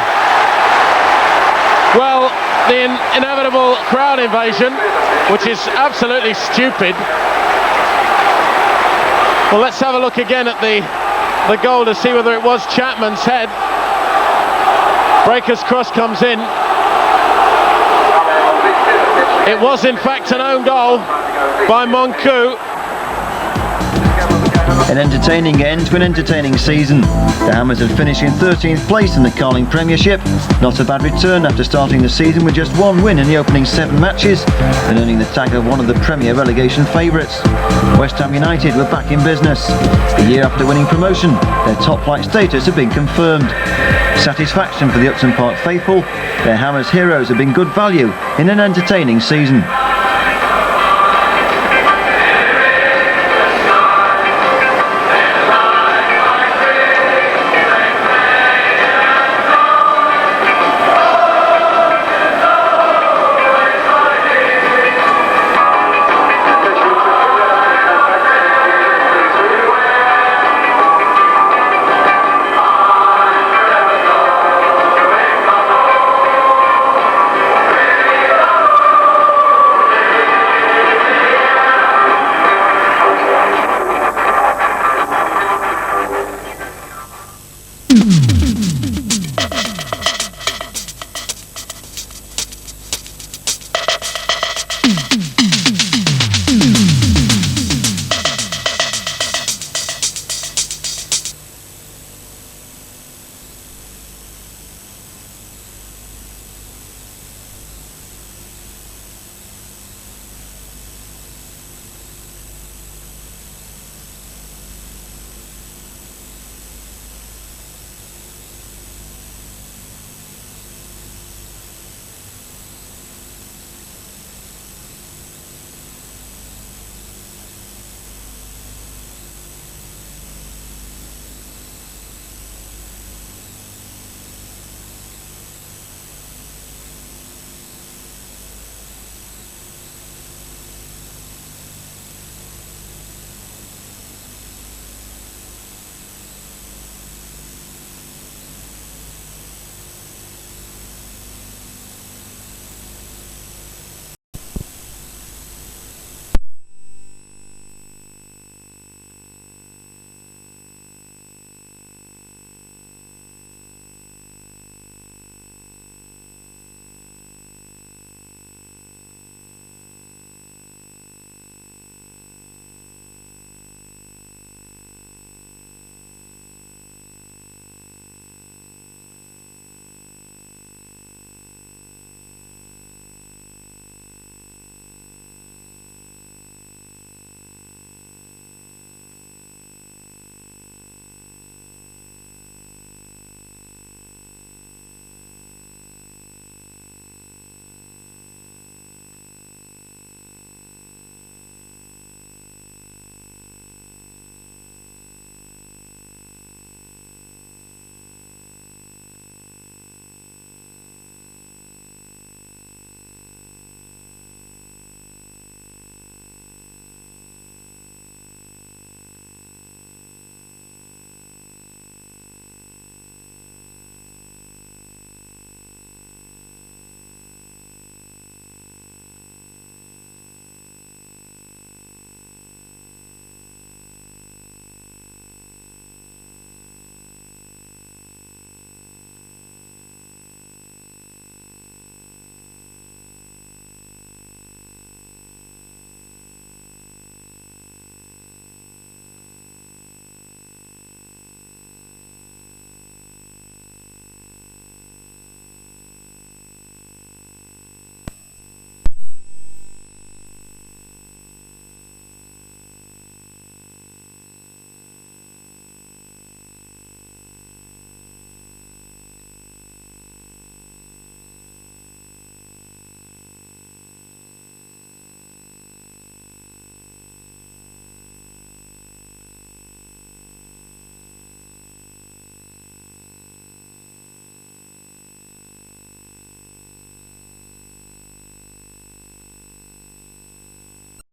Well, the inevitable crowd invasion, which is absolutely stupid. Well, let's have a look again at the goal to see whether it was Chapman's head. Breaker's cross comes in. It was in fact an own goal by Monku. An entertaining end to an entertaining season. The Hammers have finished in 13th place in the Carling Premiership. Not a bad return after starting the season with just one win in the opening 7 matches and earning the tag of one of the Premier relegation favourites. West Ham United were back in business. A year after winning promotion, their top-flight status had been confirmed. Satisfaction for the Upton Park faithful. Their Hammers heroes have been good value in an entertaining season.